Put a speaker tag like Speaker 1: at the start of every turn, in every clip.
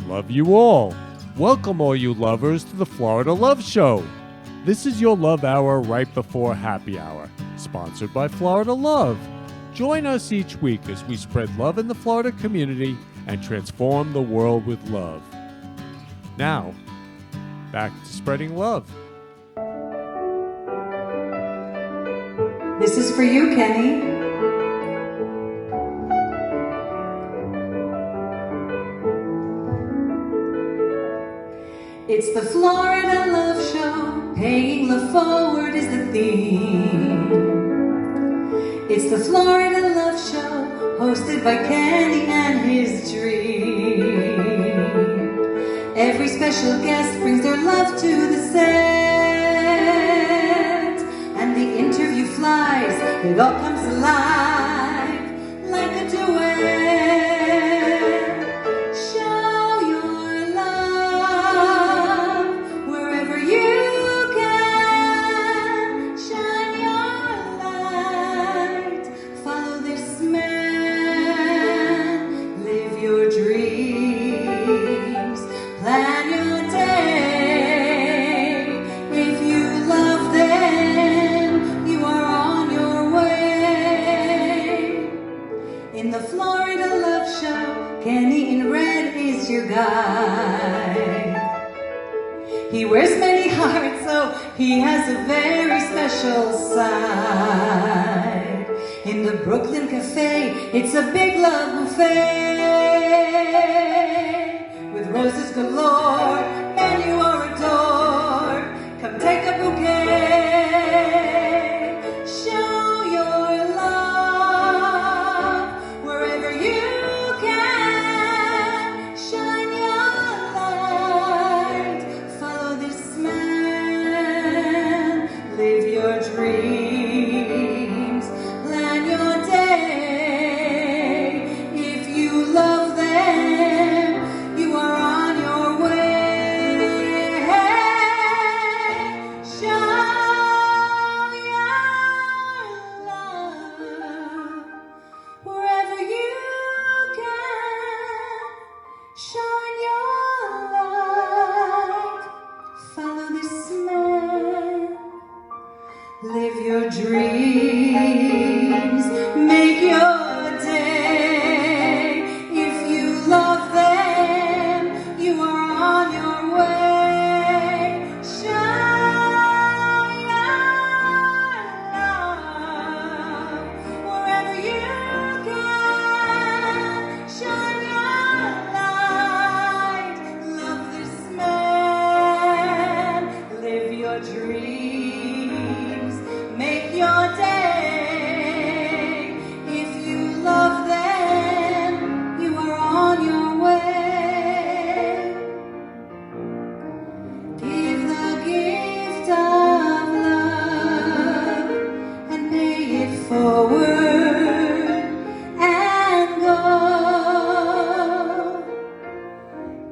Speaker 1: Love you all. Welcome all you lovers to the Florida Love Show. This is your love hour right before happy hour, sponsored by Florida Love. Join us each week as we spread love in the Florida community and transform the world with love. Now, back to spreading love.
Speaker 2: This is for you, Kenny. It's the Florida Love Show, paying love forward is the theme. It's the Florida Love Show, hosted by Kenny and his dream. Every special guest brings their love to the set, and the interview flies, it all comes alive like a duet. He wears many hearts, so he has a very special side. In the Brooklyn Cafe, it's a big love buffet. With roses galore, men you are adored. Come take a bouquet. Show your love wherever you can. Shine your light. Follow this man. Live your dreams. Plan your day. If you love them, you are on your way. Show your love wherever you can. Shine your light. Follow this man. Live your dreams. Make your day. If you love them, you are on your way. Shine your love wherever you can. Shine your light. Love this man. Live your dreams. Make your day. If you love them, you are on your way. Give the gift of love and pay it forward and go.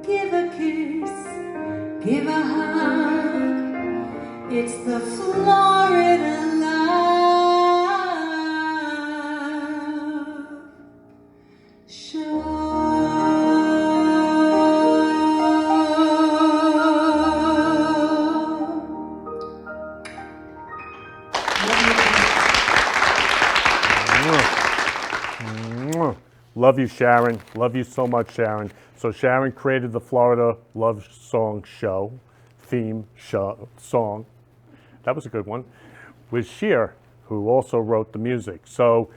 Speaker 2: Give a kiss, give a hug. It's the Florida Love Show.
Speaker 1: Love you, Sharon. Love you so much, Sharon. So Sharon created the Florida Love Song Show, song. That was a good one. With Sheer, who also wrote the music. So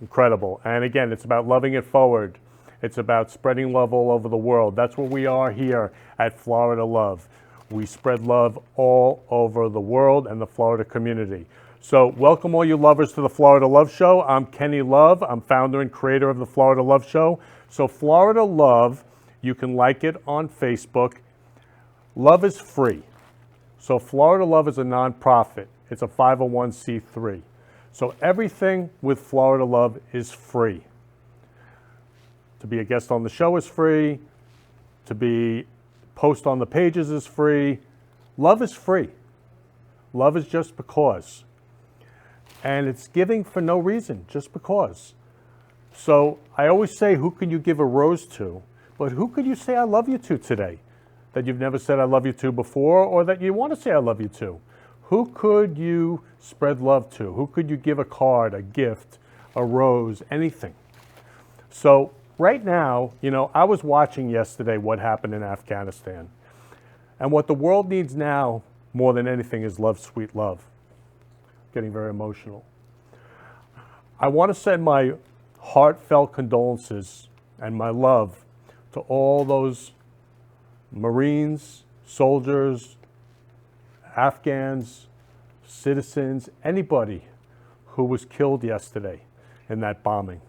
Speaker 1: incredible. And again, it's about loving it forward. It's about spreading love all over the world. That's what we are here at Florida Love. We spread love all over the world and the Florida community. So welcome all you lovers to the Florida Love Show. I'm Kenny Love. I'm founder and creator of the Florida Love Show. So Florida Love, you can like it on Facebook. Love is free. So Florida Love is a nonprofit. It's a 501c3. So everything with Florida Love is free. To be a guest on the show is free. To be post on the pages is free. Love is free. Love is just because. And it's giving for no reason, just because. So I always say, who can you give a rose to? But who could you say I love you to today that you've never said I love you to before, or that you want to say I love you to? Who could you spread love to? Who could you give a card, a gift, a rose, anything? So right now, I was watching yesterday what happened in Afghanistan. And what the world needs now more than anything is love, sweet love. Getting very emotional. I want to send my heartfelt condolences and my love to all those Marines, soldiers, Afghans, citizens, anybody who was killed yesterday in that bombing.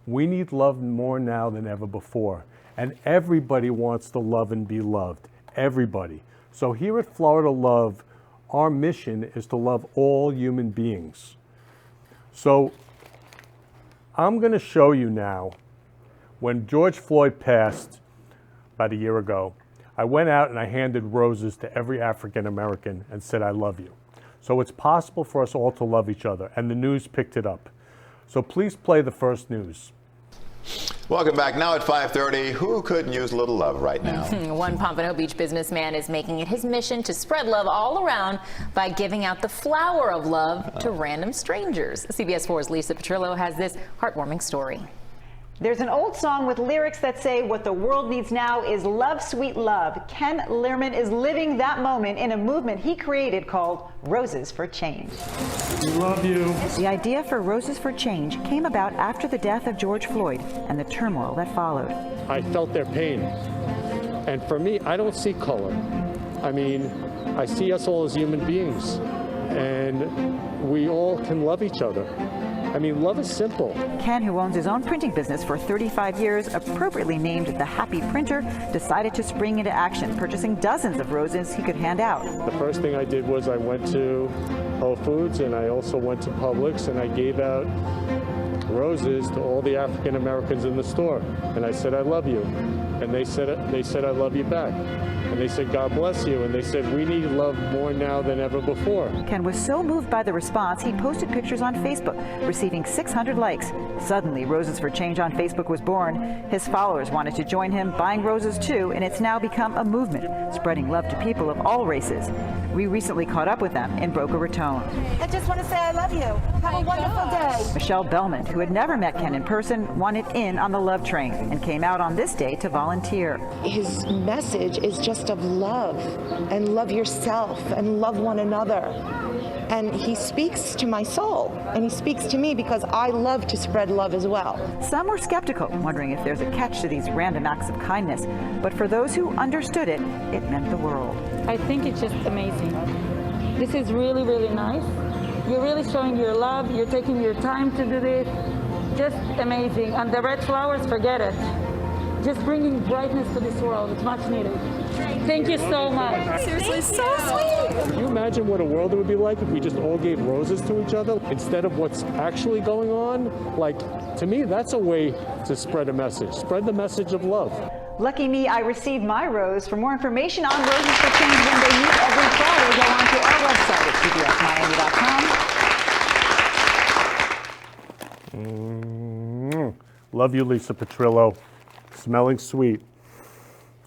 Speaker 1: We need love more now than ever before. And everybody wants to love and be loved. Everybody. So here at Florida Love, our mission is to love all human beings. So I'm going to show you now, when George Floyd passed about a year ago, I went out and I handed roses to every African American and said, I love you. So it's possible for us all to love each other, and the news picked it up. So please play the first news.
Speaker 3: Welcome back. Now at 5:30, who couldn't use a little love right now?
Speaker 4: One Pompano Beach businessman is making it his mission to spread love all around by giving out the flower of love to random strangers. CBS 4's Lisa Petrillo has this heartwarming story.
Speaker 5: There's an old song with lyrics that say what the world needs now is love, sweet love. Ken Lerman is living that moment in a movement he created called Roses for Change.
Speaker 1: We love you.
Speaker 5: The idea for Roses for Change came about after the death of George Floyd and the turmoil that followed.
Speaker 6: I felt their pain. And for me, I don't see color. I mean, I see us all as human beings. And we all can love each other. I mean, love is simple.
Speaker 5: Ken, who owns his own printing business for 35 years, appropriately named the Happy Printer, decided to spring into action, purchasing dozens of roses he could hand out.
Speaker 6: The first thing I did was I went to Whole Foods, and I also went to Publix, and I gave out roses to all the African Americans in the store. And I said, I love you. And they said, I love you back. And they said, God bless you. And they said, we need love more now than ever before.
Speaker 5: Ken was so moved by the response, he posted pictures on Facebook, receiving 600 likes. Suddenly, Roses for Change on Facebook was born. His followers wanted to join him, buying roses too, and it's now become a movement, spreading love to people of all races. We recently caught up with them in Boca Raton.
Speaker 7: I just want to say I love you. Have a wonderful day.
Speaker 5: Michelle Bellman, who had never met Ken in person, wanted in on the love train and came out on this day to volunteer.
Speaker 7: His message is just of love, and love yourself, and love one another. And he speaks to my soul, and he speaks to me because I love to spread love as well.
Speaker 5: Some were skeptical, wondering if there's a catch to these random acts of kindness. But for those who understood it, it meant the world.
Speaker 8: I think it's just amazing. This is really, really nice. You're really showing your love. You're taking your time to do this. Just amazing. And the red flowers, forget it. Just bringing brightness to this world. It's much needed. Thank you so much.
Speaker 7: Seriously, so sweet.
Speaker 6: Can you imagine what a world it would be like if we just all gave roses to each other instead of what's actually going on? Like, to me, that's a way to spread a message. Spread the message of love.
Speaker 5: Lucky me, I received my rose. For more information on Roses for Change when they meet every Friday, go on to our website at cbsmiami.com.
Speaker 1: Love you, Lisa Petrillo. Smelling sweet.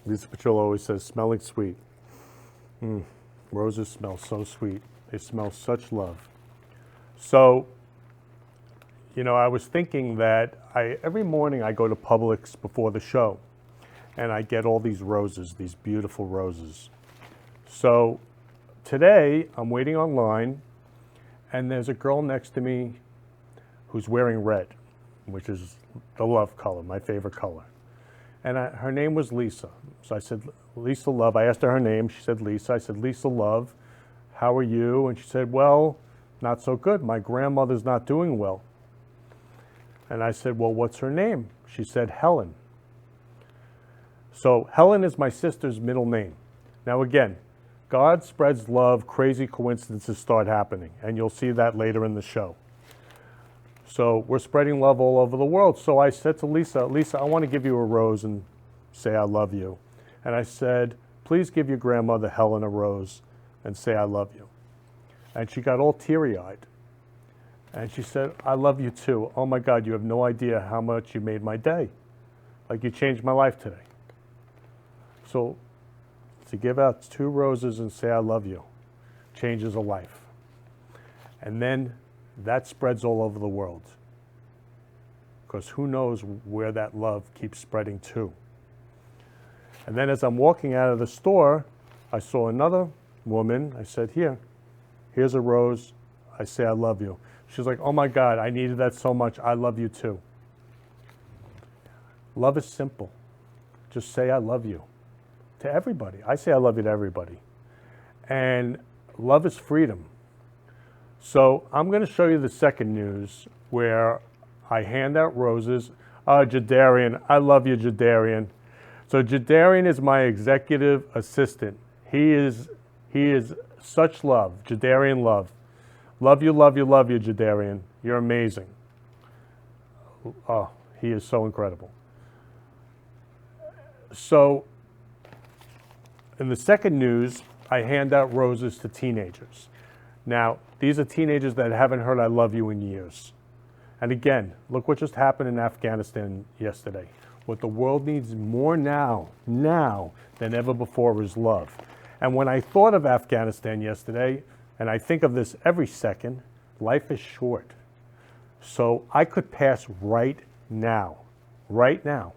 Speaker 1: Lisa Petrillo always says, smelling sweet. Roses smell so sweet. They smell such love. So, I was thinking that every morning I go to Publix before the show, and I get all these roses, these beautiful roses. So today I'm waiting online, and there's a girl next to me who's wearing red, which is the love color, my favorite color. And her name was Lisa. So I said, Lisa Love. I asked her name. She said Lisa. I said, Lisa Love, how are you? And she said, well, not so good. My grandmother's not doing well. And I said, well, what's her name? She said, Helen. So Helen is my sister's middle name. Now again, God spreads love, crazy coincidences start happening, and you'll see that later in the show. So we're spreading love all over the world. So I said to Lisa, Lisa, I want to give you a rose and say I love you. And I said, please give your grandmother Helen a rose and say I love you. And she got all teary-eyed. And she said, I love you too. Oh my God, you have no idea how much you made my day. Like you changed my life today. So to give out 2 roses and say I love you changes a life. And then that spreads all over the world. Because who knows where that love keeps spreading to. And then as I'm walking out of the store, I saw another woman. I said, here's a rose. I say I love you. She's like, oh my God, I needed that so much. I love you too. Love is simple. Just say I love you to everybody. I say I love you to everybody. And love is freedom. So I'm going to show you the second news where I hand out roses. Jadarian, I love you, Jadarian. So Jadarian is my executive assistant. He is such love, Jadarian love. Love you, love you, love you, Jadarian. You're amazing. Oh, he is so incredible. So in the second news, I hand out roses to teenagers. Now, these are teenagers that haven't heard I love you in years. And again, look what just happened in Afghanistan yesterday. What the world needs more now than ever before is love. And when I thought of Afghanistan yesterday, and I think of this every second, life is short. So I could pass right now. Right now.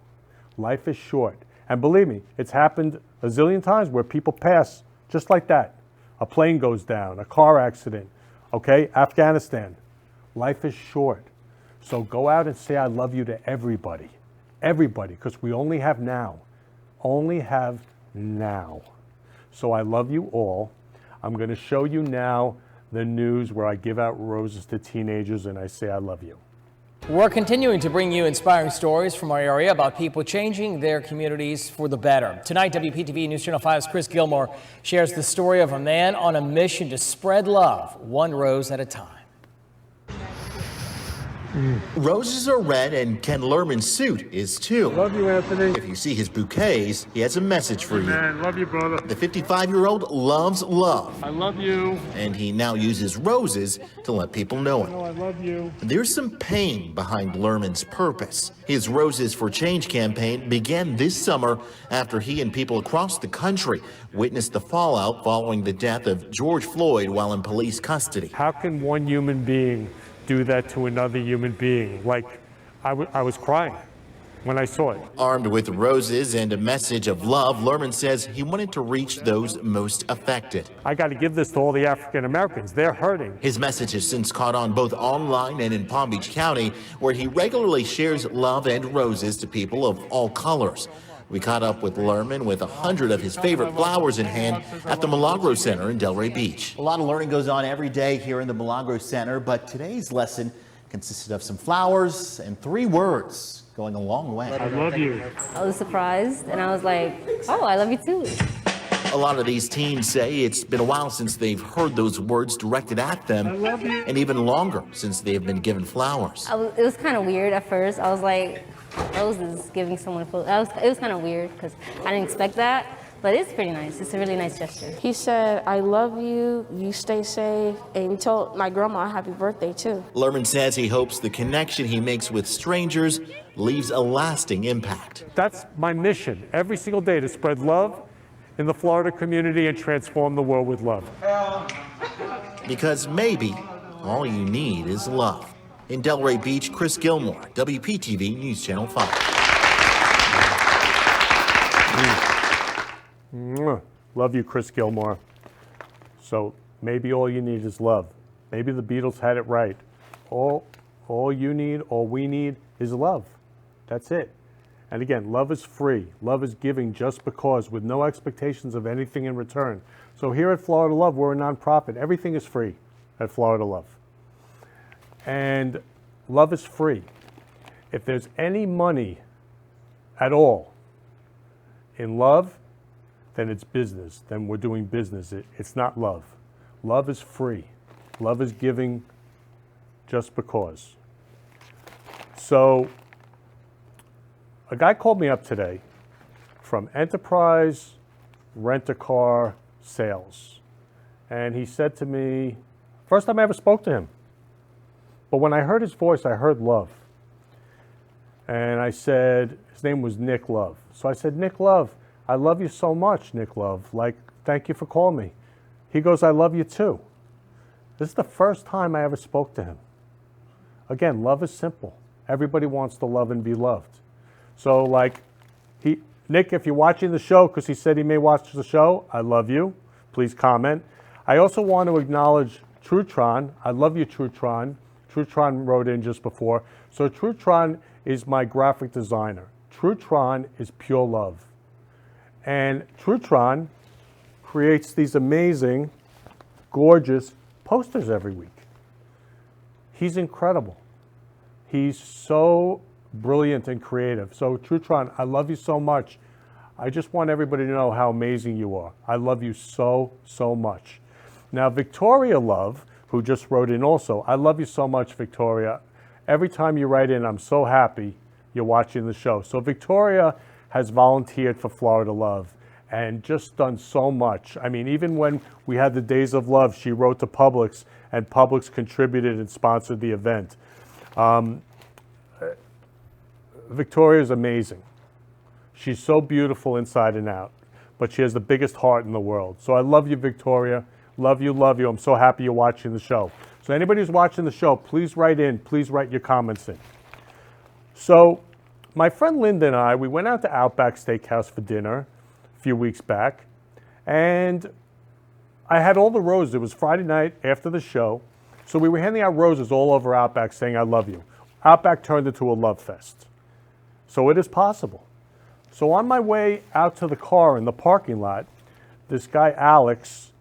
Speaker 1: Life is short. And believe me, it's happened a zillion times where people pass just like that. A plane goes down, a car accident, okay? Afghanistan. Life is short. So go out and say I love you to everybody. Everybody, because we only have now. Only have now. So I love you all. I'm going to show you now the news where I give out roses to teenagers and I say I love you.
Speaker 9: We're continuing to bring you inspiring stories from our area about people changing their communities for the better. Tonight, WPTV News Channel 5's Chris Gilmore shares the story of a man on a mission to spread love, one rose at a time.
Speaker 10: Roses are red and Ken Lerman's suit is too.
Speaker 1: Love you, Anthony.
Speaker 10: If you see his bouquets, he has a message for you.
Speaker 1: Man, love you, brother.
Speaker 10: The 55-year-old loves love.
Speaker 1: I love you.
Speaker 10: And he now uses roses to let people know it.
Speaker 1: I love you.
Speaker 10: There's some pain behind Lerman's purpose. His Roses for Change campaign began this summer after he and people across the country witnessed the fallout following the death of George Floyd while in police custody.
Speaker 1: How can one human being do that to another human being? Like, I was crying when I saw it.
Speaker 10: Armed with roses and a message of love, Lerman says he wanted to reach those most affected.
Speaker 1: I got to give this to all the African Americans. They're hurting.
Speaker 10: His message has since caught on both online and in Palm Beach County, where he regularly shares love and roses to people of all colors. We caught up with Lerman with 100 of his favorite flowers in hand at the Milagro Center in Delray Beach.
Speaker 11: A lot of learning goes on every day here in the Milagro Center, but today's lesson consisted of some flowers and 3 words going a long way.
Speaker 1: I love you.
Speaker 12: I was surprised and I was like, oh, I love you too.
Speaker 10: A lot of these teens say it's been a while since they've heard those words directed at them, and even longer since they have been given flowers.
Speaker 12: It was kind of weird at first. I was like, roses, giving someone a flowers. It was kind of weird because I didn't expect that, but it's pretty nice. It's a really nice gesture.
Speaker 13: He said, I love you, you stay safe, and he told my grandma happy birthday too.
Speaker 10: Lerman says he hopes the connection he makes with strangers leaves a lasting impact.
Speaker 1: That's my mission every single day, to spread love in the Florida community and transform the world with love.
Speaker 10: Because maybe all you need is love. In Delray Beach, Chris Gilmore, WPTV News Channel 5.
Speaker 1: Love you, Chris Gilmore. So maybe all you need is love. Maybe the Beatles had it right. All you need, all we need is love. That's it. And again, love is free. Love is giving just because, with no expectations of anything in return. So here at Florida Love, we're a nonprofit. Everything is free at Florida Love. And love is free. If there's any money at all in love, then it's business. Then we're doing business. It's not love. Love is free. Love is giving just because. So a guy called me up today from Enterprise Rent-A-Car Sales. And he said to me, first time I ever spoke to him. But when I heard his voice, I heard love. And I said, his name was Nick Love. So I said, Nick Love, I love you so much, Nick Love. Like, thank you for calling me. He goes, I love you too. This is the first time I ever spoke to him. Again, love is simple. Everybody wants to love and be loved. So like, Nick, if you're watching the show, because he said he may watch the show, I love you. Please comment. I also want to acknowledge Trutron. I love you, Trutron. Trutron wrote in just before. So Trutron is my graphic designer. Trutron is pure love. And Trutron creates these amazing, gorgeous posters every week. He's incredible. He's so brilliant and creative. So Trutron, I love you so much. I just want everybody to know how amazing you are. I love you so, so much. Now, Victoria Love, who just wrote in also, I love you so much, Victoria. Every time you write in, I'm so happy you're watching the show. So Victoria has volunteered for Florida Love and just done so much. I mean, even when we had the Days of Love, she wrote to Publix, and Publix contributed and sponsored the event. Victoria is amazing. She's so beautiful inside and out, but she has the biggest heart in the world. So I love you, Victoria. Love you, love you. I'm so happy you're watching the show. So anybody who's watching the show, please write in. Please write your comments in. So my friend Linda and I, we went out to Outback Steakhouse for dinner a few weeks back, and I had all the roses. It was Friday night after the show, so we were handing out roses all over Outback saying, I love you. Outback turned into a love fest. So it is possible. So on my way out to the car in the parking lot, this guy Alex,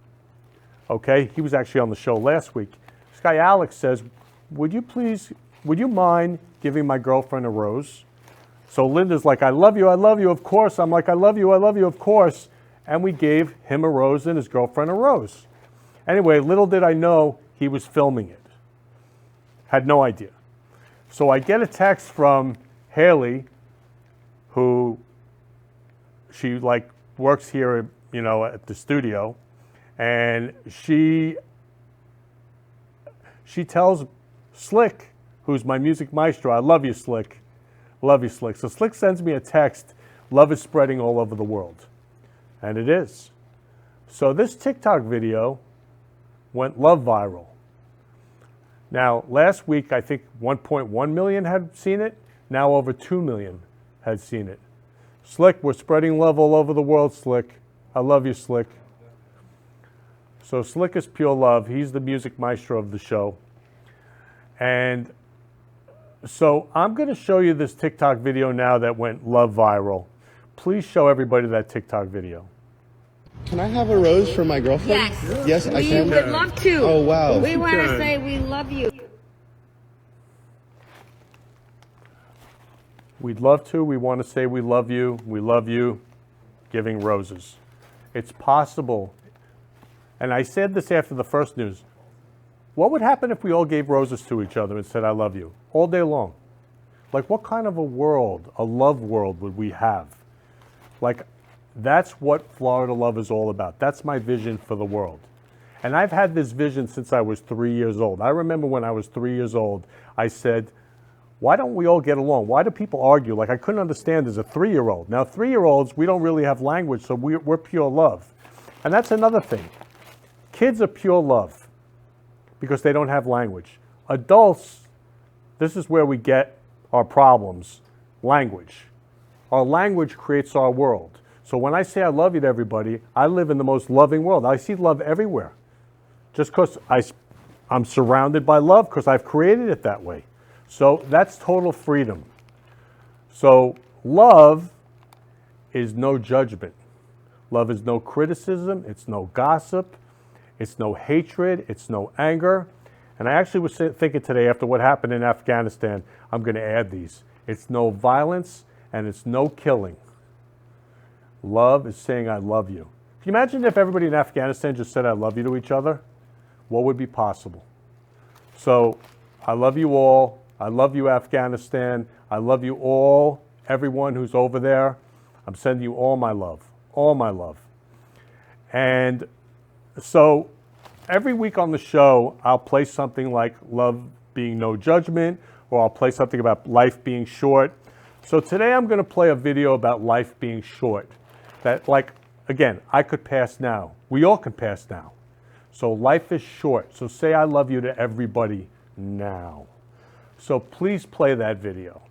Speaker 1: okay, he was actually on the show last week. This guy Alex says, would you mind giving my girlfriend a rose? So Linda's like, I love you, of course. I'm like, I love you, of course. And we gave him a rose and his girlfriend a rose. Anyway, little did I know he was filming it. Had no idea. So I get a text from Haley, who she like works here, you know, at the studio, and she tells Slick, who's my music maestro, I love you, Slick. Love you, Slick. So Slick sends me a text, love is spreading all over the world. And it is. So this TikTok video went love viral. Now, last week, I think 1.1 million had seen it. Now over 2 million had seen it. Slick, we're spreading love all over the world, Slick. I love you, Slick. So Slick is pure love. He's the music maestro of the show. And so I'm going to show you this TikTok video now that went love viral. Please show everybody that TikTok video.
Speaker 14: Can I have a rose for my girlfriend?
Speaker 15: Yes.
Speaker 14: Yes, I can.
Speaker 15: We would love to.
Speaker 14: Oh, wow.
Speaker 15: We want to say we love you.
Speaker 1: We'd love to. We want to say we love you. We love you. Giving roses. It's possible. And I said this after the first news. What would happen if we all gave roses to each other and said, I love you, all day long? Like, what kind of a world, a love world, would we have? Like, that's what Florida Love is all about. That's my vision for the world. And I've had this vision since I was 3 years old. I remember when I was 3 years old, I said, why don't we all get along? Why do people argue? Like, I couldn't understand as a 3-year-old. Now, 3-year-olds, we don't really have language, so we're pure love. And that's another thing. Kids are pure love because they don't have language. Adults, this is where we get our problems, language. Our language creates our world. So when I say I love you to everybody, I live in the most loving world. I see love everywhere. Just because I'm surrounded by love, because I've created it that way. So that's total freedom. So love is no judgment. Love is no criticism. It's no gossip. It's no hatred. It's no anger. And I actually was thinking today, after what happened in Afghanistan, I'm going to add these. It's no violence and it's no killing. Love is saying I love you. Can you imagine if everybody in Afghanistan just said I love you to each other? What would be possible? So I love you all. I love you, Afghanistan. I love you all, everyone who's over there. I'm sending you all my love, all my love. And so every week on the show, I'll play something like love being no judgment, or I'll play something about life being short. So today I'm going to play a video about life being short. that, like, again, I could pass now. We all can pass now. So life is short. So say I love you to everybody now. So please play that video.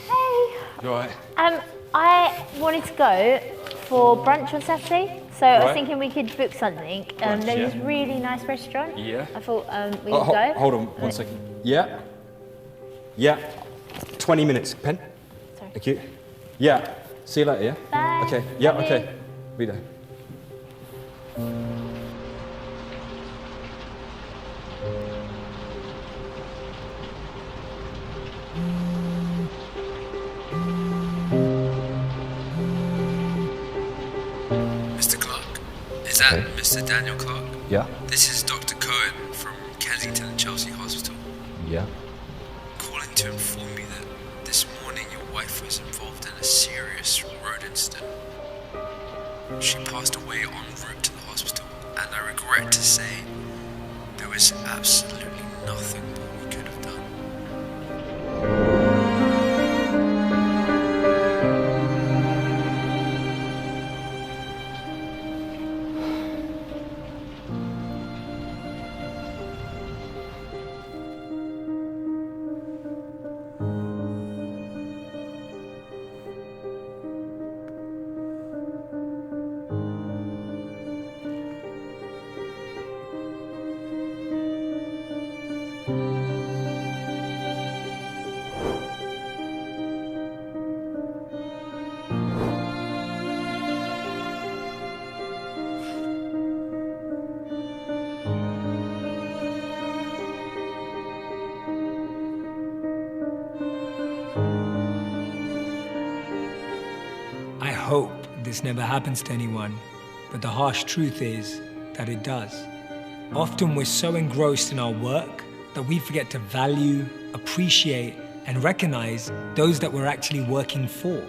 Speaker 16: Hey.
Speaker 17: You all right?
Speaker 16: I wanted to go for brunch on Saturday, so I was
Speaker 17: Right.
Speaker 16: thinking we could book something.
Speaker 17: Brunch,
Speaker 16: There's
Speaker 17: yeah.
Speaker 16: this really nice restaurant.
Speaker 17: Yeah.
Speaker 16: I thought we could go.
Speaker 17: Hold on 1 second. Yeah. Yeah. 20 minutes. Pen?
Speaker 16: Sorry.
Speaker 17: Thank you. Yeah. See you later, yeah?
Speaker 16: Bye.
Speaker 17: Okay. Yeah,
Speaker 16: Love you.
Speaker 17: okay. Be there.
Speaker 18: Mr. Clark? Is that Mr. Daniel Clark?
Speaker 17: Yeah.
Speaker 18: This is Dr. Cohen from Kensington and Chelsea Hospital.
Speaker 17: Yeah.
Speaker 18: Calling to inform you that this morning your wife was involved in a serious road incident. She passed away en route to the hospital, and I regret to say there was absolutely nothing more we could have done.
Speaker 19: I hope this never happens to anyone, but the harsh truth is that it does. Often we're so engrossed in our work that we forget to value, appreciate, and recognize those that we're actually working for.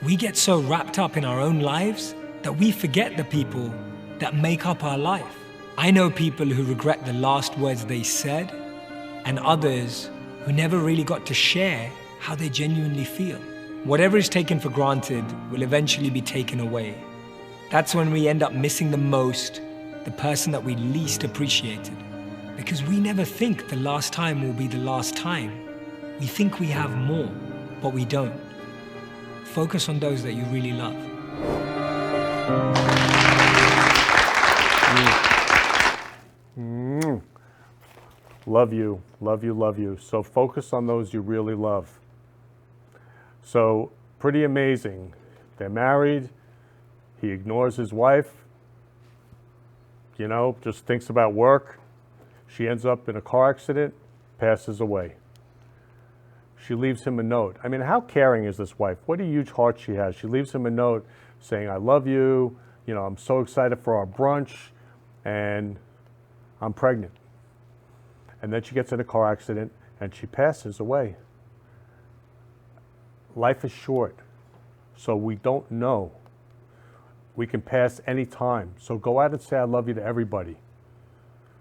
Speaker 19: We get so wrapped up in our own lives that we forget the people that make up our life. I know people who regret the last words they said, and others who never really got to share how they genuinely feel. Whatever is taken for granted will eventually be taken away. That's when we end up missing the most the person that we least appreciated. Because we never think the last time will be the last time. We think we have more, but we don't. Focus on those that you really love.
Speaker 1: Love you, love you, love you. So focus on those you really love. So pretty amazing. They're married. He ignores his wife. You know, just thinks about work. She ends up in a car accident, passes away. She leaves him a note. I mean, how caring is this wife? What a huge heart she has. She leaves him a note saying, I love you. You know, I'm so excited for our brunch, and I'm pregnant. And then she gets in a car accident and she passes away. Life is short, so we don't know. We can pass any time. So go out and say I love you to everybody.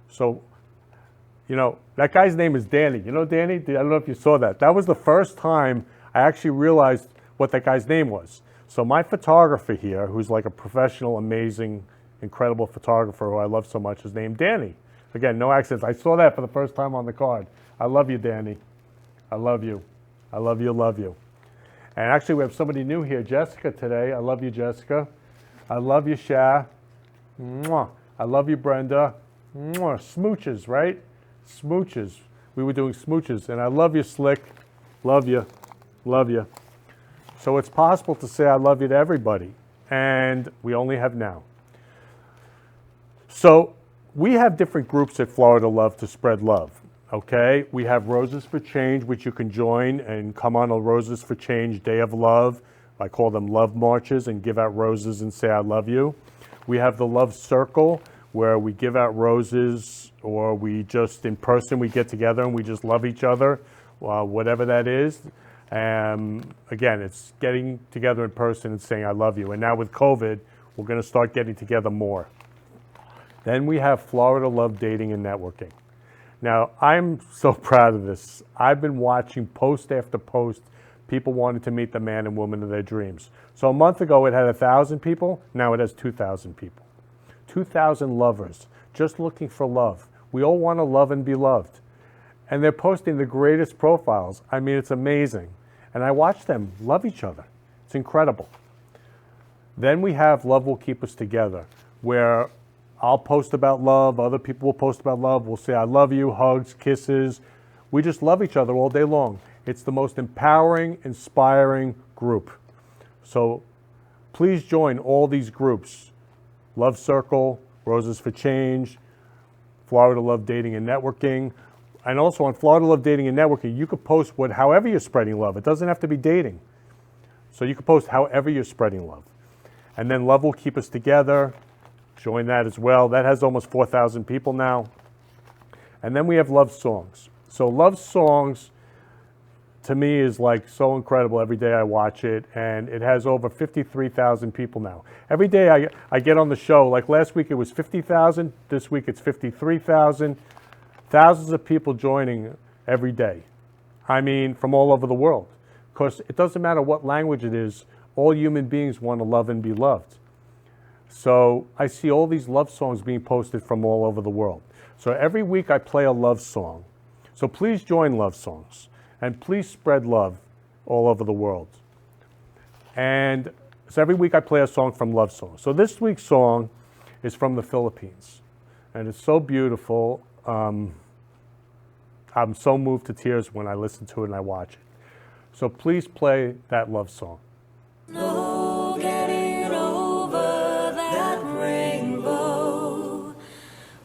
Speaker 1: So, you know, that guy's name is Danny. You know Danny? I don't know if you saw that. That was the first time I actually realized what that guy's name was. So my photographer here, who's like a professional, amazing, incredible photographer who I love so much, is named Danny. Again, no accents. I saw that for the first time on the card. I love you, Danny. I love you. I love you, love you. And actually, we have somebody new here, Jessica, today. I love you, Jessica. I love you, Sha. Mwah. I love you, Brenda. Mwah. Smooches, right? Smooches. We were doing smooches. And I love you, Slick. Love you. Love you. So it's possible to say I love you to everybody. And we only have now. So we have different groups at Florida Love to spread love. Okay, we have Roses for Change, which you can join and come on a Roses for Change Day of Love. I call them love marches and give out roses and say I love you. We have the Love Circle, where we give out roses, or we just in person we get together and we just love each other, whatever that is. Again, it's getting together in person and saying I love you. And now with COVID, we're going to start getting together more. Then we have Florida Love Dating and Networking. Now, I'm so proud of this. I've been watching post after post, people wanted to meet the man and woman of their dreams. So a month ago it had 1,000 people, now it has 2,000 people. 2,000 lovers just looking for love. We all want to love and be loved. And they're posting the greatest profiles. I mean, it's amazing. And I watch them love each other. It's incredible. Then we have Love Will Keep Us Together, where I'll post about love, other people will post about love, we'll say I love you, hugs, kisses. We just love each other all day long. It's the most empowering, inspiring group. So please join all these groups. Love Circle, Roses for Change, Florida Love Dating and Networking. And also on Florida Love Dating and Networking, you could post however you're spreading love. It doesn't have to be dating. So you can post however you're spreading love. And then Love Will Keep Us Together. Join that as well. That has almost 4,000 people now. And then we have Love Songs. So Love Songs, to me, is like so incredible. Every day I watch it, and it has over 53,000 people now. Every day I get on the show, like last week it was 50,000. This week it's 53,000. Thousands of people joining every day. I mean, from all over the world. Because it doesn't matter what language it is, all human beings want to love and be loved. So I see all these love songs being posted from all over the world. So every week I play a love song. So please join Love Songs and please spread love all over the world. And so every week I play a song from Love Songs. So this week's song is from the Philippines and it's so beautiful. I'm so moved to tears when I listen to it and I watch it. So please play that love song.
Speaker 20: No getting over that rainbow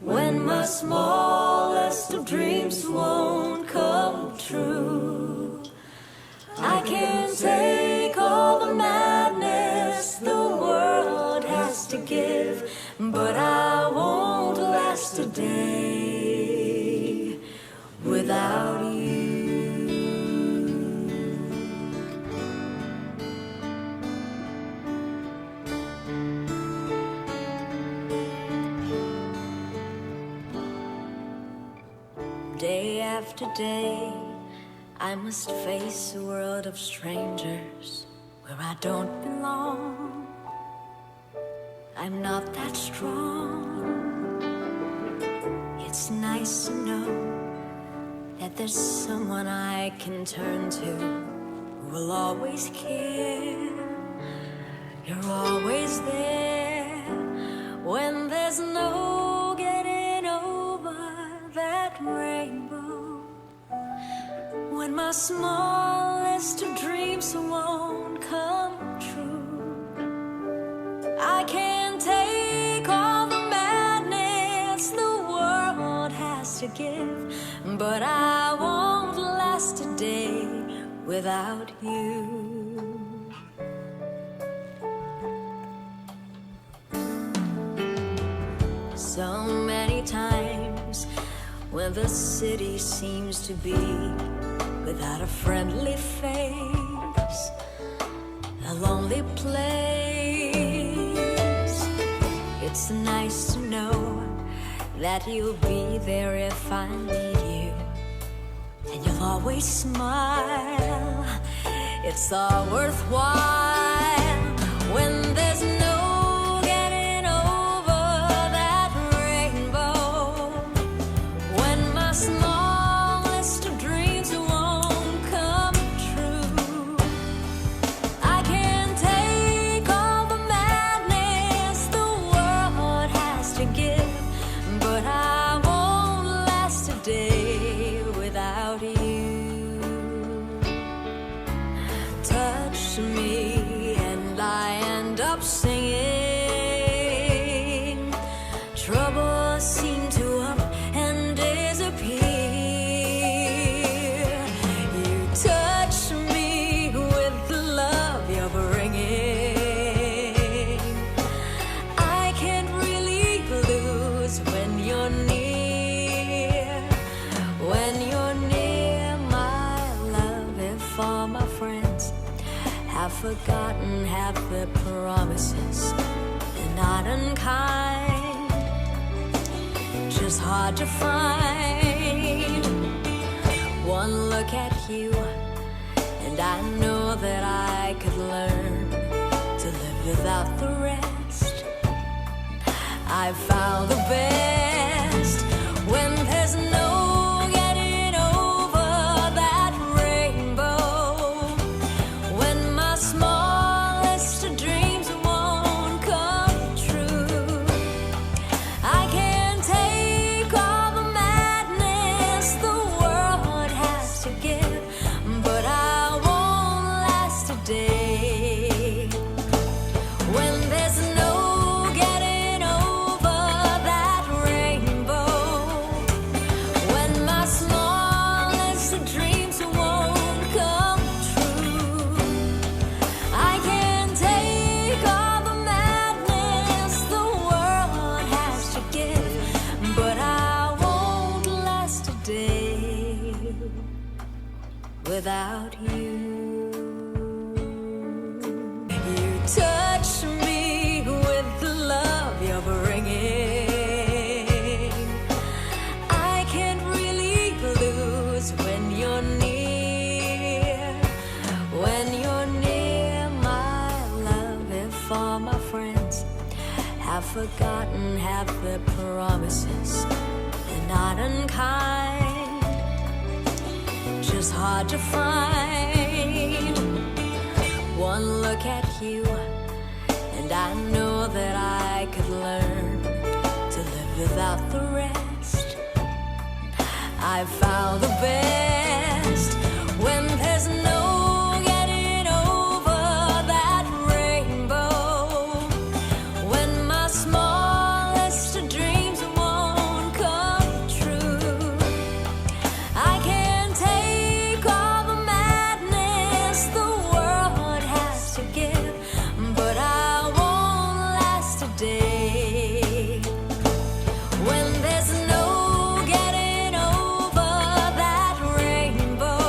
Speaker 20: when my smallest of dreams won't come true. I can take all the madness the world has to give, but I won't last a day without you. Day after day, I must face a world of strangers where I don't belong. I'm not that strong. It's nice to know that there's someone I can turn to who will always care. You're always there when there's no getting over that rainbow, when my smallest of dreams won't come true. I can take all the madness the world has to give, but I won't last a day without you. So many times when the city seems to be without a friendly face, a lonely place, it's nice to know that you'll be there if I need you, and you'll always smile. It's all worthwhile when there's no getting over that rainbow, when my smallest of dreams won't come true. I can take all the madness the world has to give, but I won't last a day without you. Touch me and I end up singing. Troubles seem to up and disappear. You touch me with the love you're bringing. I can't really lose when you're near. When you're near, my love, if all my friends have forgotten half their promises, they're not unkind, just hard to find. One look at you and I know that I could learn to live without the rest. I found the best when there's no getting over that rainbow. When my smallest dreams won't come true, I can take all the madness the world has to give, but I won't last a day. When there's no getting over that rainbow, when my smallest dreams won't come true, I can take all the madness the world has to give, but I won't last a day without you. You touch me with the love you're bringing. I can't really lose when you're near. When you're near, my love, if all my friends have forgotten half their promises, they're not unkind, just hard to find. One look at you, and I know that I could learn to live without the rest. I found the best when there's no getting over that rainbow. When my smallest dreams won't come true, I can take all the madness the world has to give, but I won't last a day. When there's no getting over that rainbow,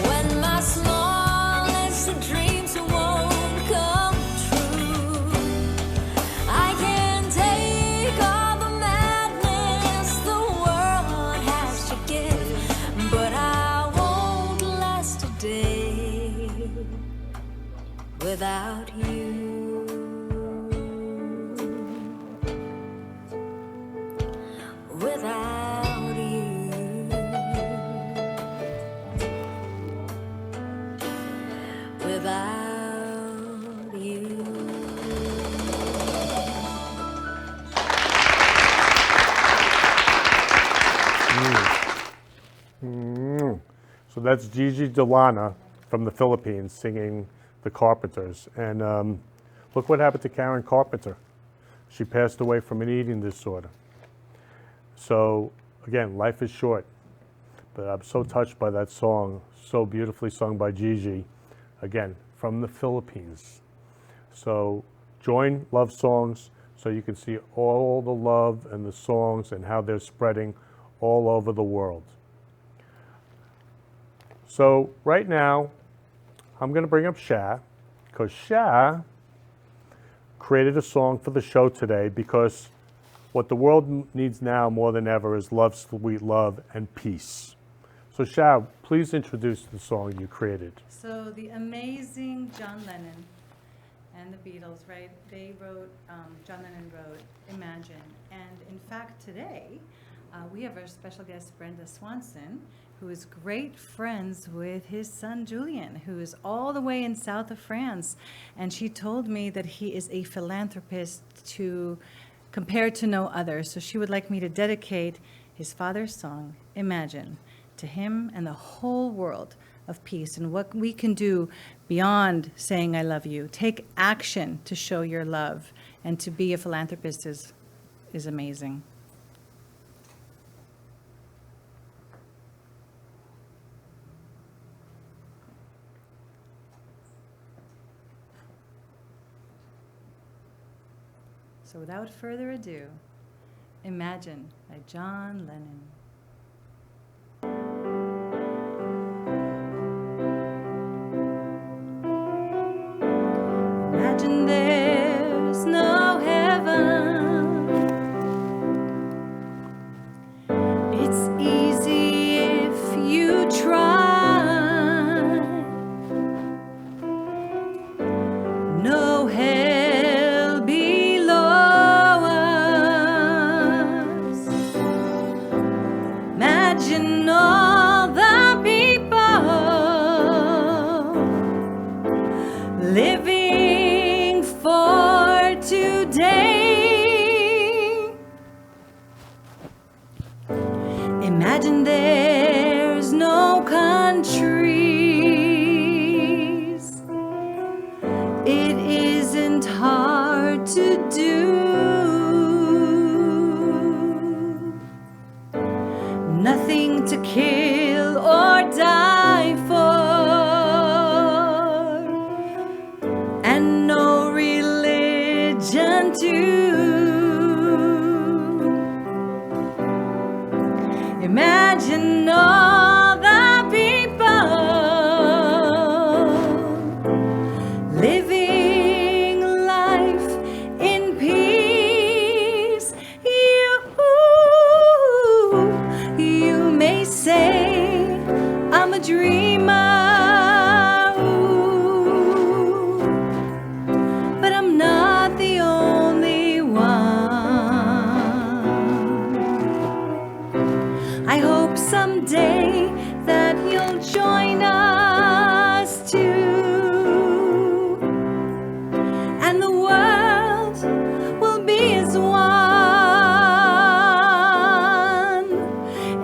Speaker 20: when my smallest dreams won't come true, I can take all the madness the world has to give, but I won't last a day without you. Without you. Without you.
Speaker 1: So that's Gigi Delana from the Philippines singing The Carpenters. And look what happened to Karen Carpenter. She passed away from an eating disorder. So again, life is short. But I'm so touched by that song, so beautifully sung by Gigi, again, from the Philippines. So join Love Songs so you can see all the love and the songs and how they're spreading all over the world. So right now, I'm going to bring up Sha, because Sha created a song for the show today, because what the world needs now more than ever is love, sweet love, and peace. So Sha, please introduce the song you created.
Speaker 21: So the amazing John Lennon and the Beatles, right? They wrote, John Lennon wrote Imagine. And in fact, today, we have our special guest, Brenda Swanson, who is great friends with his son, Julian, who is all the way in south of France. And she told me that he is a philanthropist compared to no other. So she would like me to dedicate his father's song, Imagine, to him and the whole world of peace and what we can do beyond saying I love you. Take action to show your love, and to be a philanthropist is amazing. So without further ado, Imagine by John Lennon. Imagine there's no heaven. It's easy if you try. Imagine there's no countries. It isn't hard to do. Nothing to kill or die for, and no religion too. Imagine all the people living life in peace. You may say I'm a dreamer, but I'm not the only one. I hope someday that you'll join us too, and the world will be as one.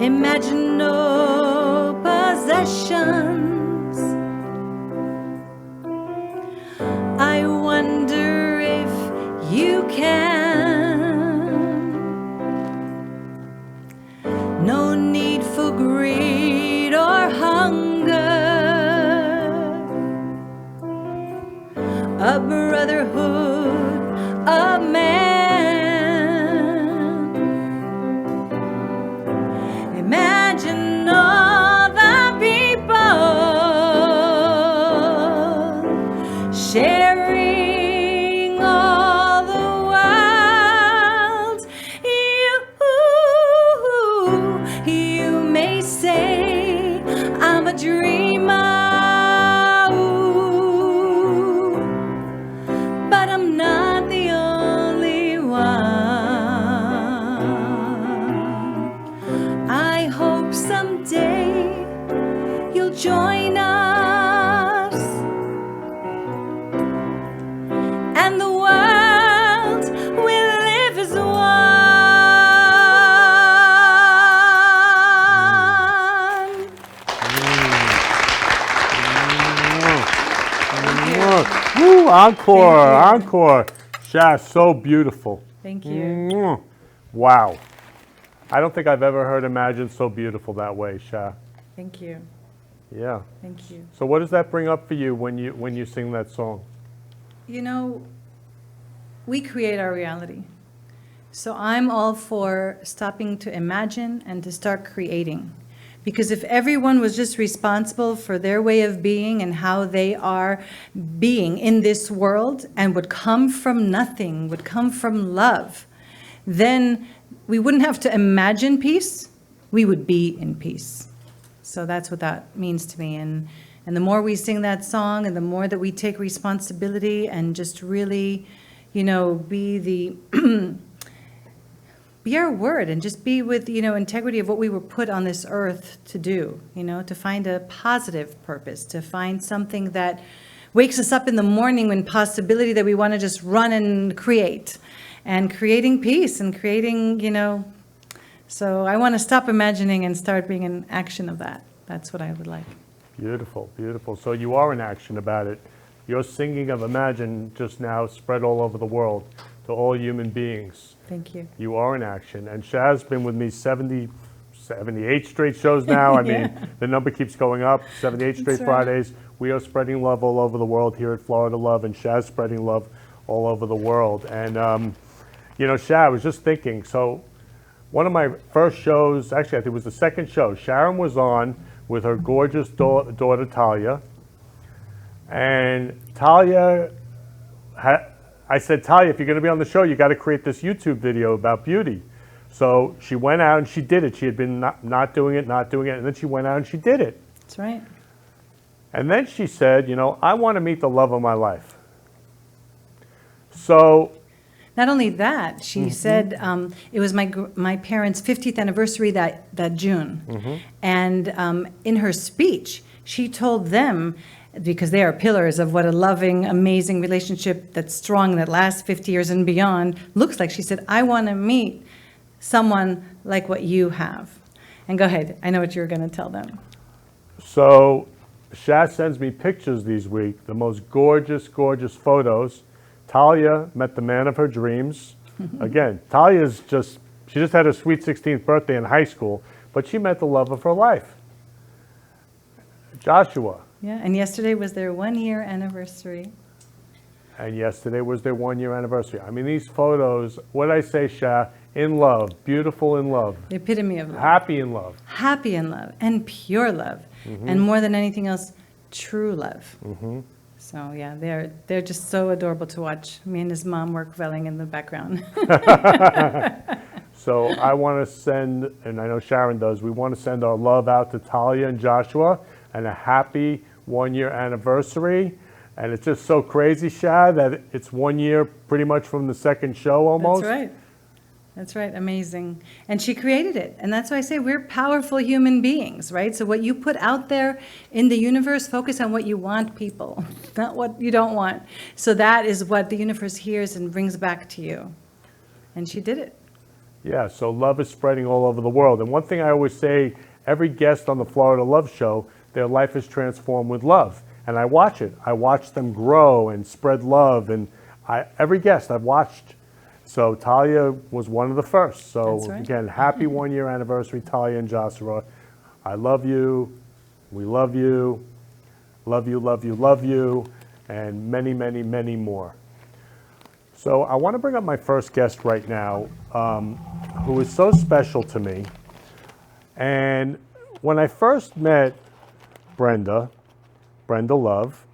Speaker 21: Imagine no possessions. I wonder if you can. No need for greed or hunger. A brotherhood of man. Imagine all the people sharing all the world. You may say I'm a dreamer, but I'm not the only one. I hope someday you'll join us, and the world will live as one.
Speaker 1: Woo, encore, encore. Sha, so beautiful.
Speaker 21: Thank you.
Speaker 1: Wow. I don't think I've ever heard Imagine so beautiful that way, Sha.
Speaker 21: Thank you.
Speaker 1: Yeah.
Speaker 21: Thank you.
Speaker 1: So what does that bring up for you when you sing that song?
Speaker 21: You know, we create our reality. So I'm all for stopping to imagine and to start creating. Because if everyone was just responsible for their way of being and how they are being in this world and would come from nothing, would come from love, then we wouldn't have to imagine peace, we would be in peace. So that's what that means to me. And the more we sing that song and the more that we take responsibility and just really, you know, be our word and just be with, you know, integrity of what we were put on this earth to do, you know, to find a positive purpose, to find something that wakes us up in the morning with possibility that we want to just run and create, and creating peace and creating, you know. So I want to stop imagining and start being in action of that. That's what I would like.
Speaker 1: Beautiful, beautiful. So you are in action about it. Your singing of Imagine just now spread all over the world to all human beings.
Speaker 21: Thank you.
Speaker 1: You are in action. And Shaz's been with me 78 straight shows now. I mean, the number keeps going up. 78 straight Fridays. We are spreading love all over the world here at Florida Love, and Shaz's spreading love all over the world. And, you know, Shaz, I was just thinking, so one of my first shows, actually I think it was the second show, Sharon was on with her gorgeous daughter Talia. And Talia, I said, Talia, if you're going to be on the show, you got to create this YouTube video about beauty. So she went out and she did it. She had been not doing it, and then she went out and she did it.
Speaker 21: That's right.
Speaker 1: And then she said, you know, I want to meet the love of my life. So
Speaker 21: not only that, she said it was my parents' 50th anniversary that June. And in her speech, she told them, because they are pillars of what a loving, amazing relationship that's strong, that lasts 50 years and beyond, looks like. She said, I want to meet someone like what you have. And go ahead. I know what you're going to tell them.
Speaker 1: So Shaz sends me pictures these week, the most gorgeous, gorgeous photos. Talia met the man of her dreams. Again, she just had her sweet 16th birthday in high school, but she met the love of her life. Joshua.
Speaker 21: Yeah, and yesterday was their 1-year anniversary.
Speaker 1: And yesterday was their 1-year anniversary. I mean, these photos, what did I say, Sha? In love, beautiful in love.
Speaker 21: The epitome of love.
Speaker 1: Happy in love.
Speaker 21: Happy in love, and pure love.
Speaker 1: Mm-hmm.
Speaker 21: And more than anything else, true love.
Speaker 1: Mm-hmm.
Speaker 21: So yeah, they're just so adorable to watch. Me and his mom were quelling in the background.
Speaker 1: So I want to send, and I know Sharon does, we want to send our love out to Talia and Joshua, and a happy 1-year anniversary. And it's just so crazy, Shad, that it's 1 year pretty much from the second show almost.
Speaker 21: That's right. That's right. Amazing. And she created it. And that's why I say we're powerful human beings, right? So what you put out there in the universe, focus on what you want, people, not what you don't want. So that is what the universe hears and brings back to you. And she did it.
Speaker 1: Yeah, so love is spreading all over the world. And one thing I always say, every guest on the Florida Love Show, their life is transformed with love. And I watch it. I watch them grow and spread love. And every guest I've watched. So Talia was one of the first. So
Speaker 21: That's right.
Speaker 1: Again, happy 1-year anniversary, Talia and Joshua. I love you. We love you. Love you, love you, love you. And many, many, many more. So I want to bring up my first guest right now, who is so special to me. And when I first met Brenda Love,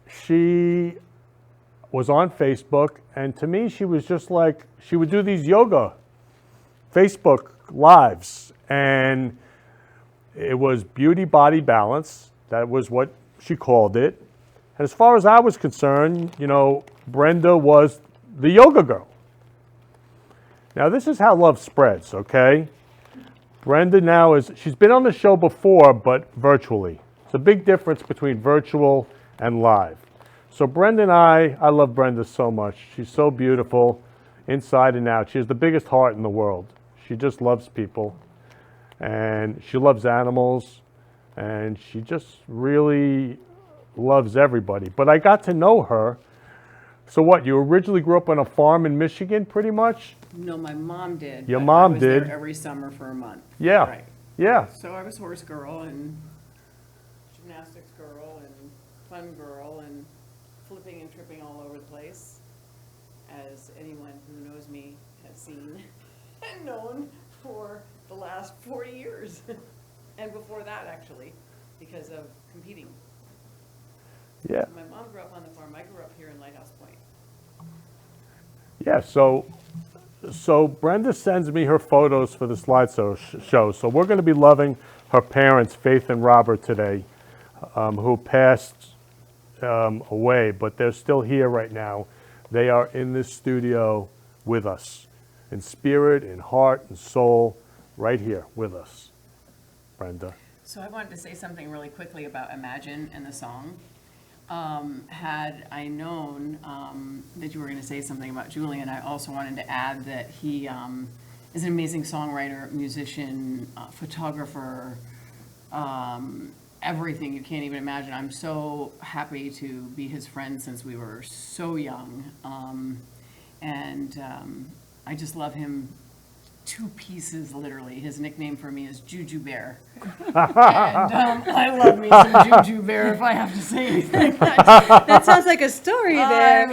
Speaker 1: she was on Facebook, and to me she was just like, she would do these yoga Facebook lives, and it was beauty body balance. That was what she called it. And as far as I was concerned, you know, Brenda was the yoga girl. Now this is how love spreads, okay? Brenda now she's been on the show before, but virtually. It's a big difference between virtual and live. So Brenda and I love Brenda so much. She's so beautiful inside and out. She has the biggest heart in the world. She just loves people, and she loves animals, and she just really loves everybody. But I got to know her. So what, you originally grew up on a farm in Michigan, pretty much?
Speaker 2: No, my mom did.
Speaker 1: Your
Speaker 2: but
Speaker 1: mom
Speaker 2: I was
Speaker 1: did.
Speaker 2: There every summer for a month.
Speaker 1: Yeah.
Speaker 2: Right.
Speaker 1: Yeah.
Speaker 2: So I was horse girl and gymnastics girl and fun girl and flipping and tripping all over the place, as anyone who knows me has seen and known for the last 40 years. And before that, actually, because of competing.
Speaker 1: Yeah.
Speaker 2: My mom grew up on the farm. I grew up here in Lighthouse Point.
Speaker 1: Yeah, so Brenda sends me her photos for the slideshow show. So we're going to be loving her parents, Faith and Robert, today, who passed away, but they're still here right now. They are in this studio with us, in spirit, in heart, and soul, right here with us. Brenda.
Speaker 2: So I wanted to say something really quickly about Imagine and the song. Had I known that you were going to say something about Julian, I also wanted to add that he is an amazing songwriter, musician, photographer, everything you can't even imagine. I'm so happy to be his friend since we were so young. I just love him to pieces, literally. His nickname for me is Juju Bear. And I love me some Juju Bear, if I have to say anything.
Speaker 21: That sounds like a story there.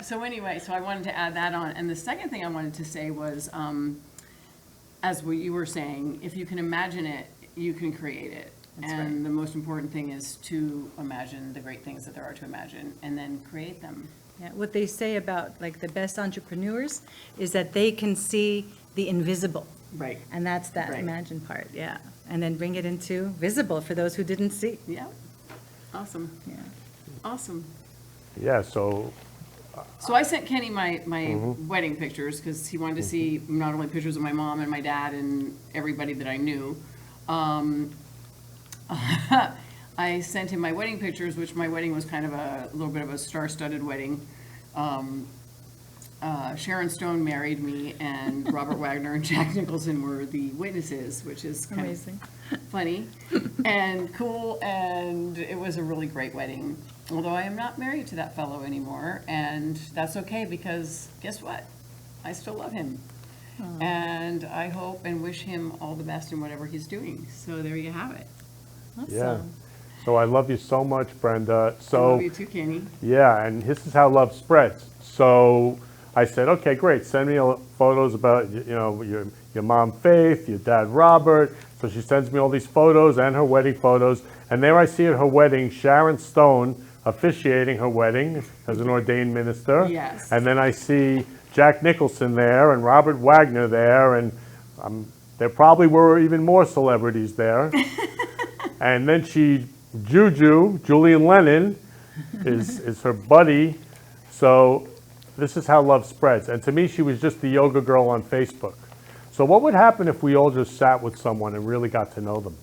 Speaker 2: So anyway, so I wanted to add that on. And the second thing I wanted to say was, as what you were saying, if you can imagine it, you can create it.
Speaker 21: That's
Speaker 2: and
Speaker 21: right.
Speaker 2: the most important thing is to imagine the great things that there are to imagine and then create them.
Speaker 21: Yeah, what they say about like the best entrepreneurs is that they can see the invisible.
Speaker 2: Right.
Speaker 21: And that's that
Speaker 2: Right.
Speaker 21: imagine part, yeah. And then bring it into visible for those who didn't see.
Speaker 2: Yeah. Awesome.
Speaker 21: Yeah.
Speaker 2: Awesome.
Speaker 1: Yeah, so
Speaker 2: So I sent Kenny my
Speaker 1: Mhm.
Speaker 2: wedding pictures because he wanted to see not only pictures of my mom and my dad and everybody that I knew. I sent him my wedding pictures, which my wedding was kind of a little bit of a star-studded wedding. Sharon Stone married me, and Robert Wagner and Jack Nicholson were the witnesses, which is kind
Speaker 21: Amazing.
Speaker 2: of funny and cool, and it was a really great wedding. Although I am not married to that fellow anymore, and that's okay because guess what? I still love him. And I hope and wish him all the best in whatever he's doing. So there you have it.
Speaker 21: Awesome.
Speaker 1: Yeah. So I love you so much, Brenda. So
Speaker 2: I love you too, Kenny.
Speaker 1: yeah, and this is how love spreads. So I said, okay, great. Send me photos about your mom Faith, your dad Robert. So she sends me all these photos and her wedding photos. And there I see at her wedding Sharon Stone officiating her wedding as an ordained minister.
Speaker 2: Yes.
Speaker 1: And then I see Jack Nicholson there and Robert Wagner there, and there probably were even more celebrities there. And then Julian Lennon is her buddy. So this is how love spreads. And to me, she was just the yoga girl on Facebook. So what would happen if we all just sat with someone and really got to know them?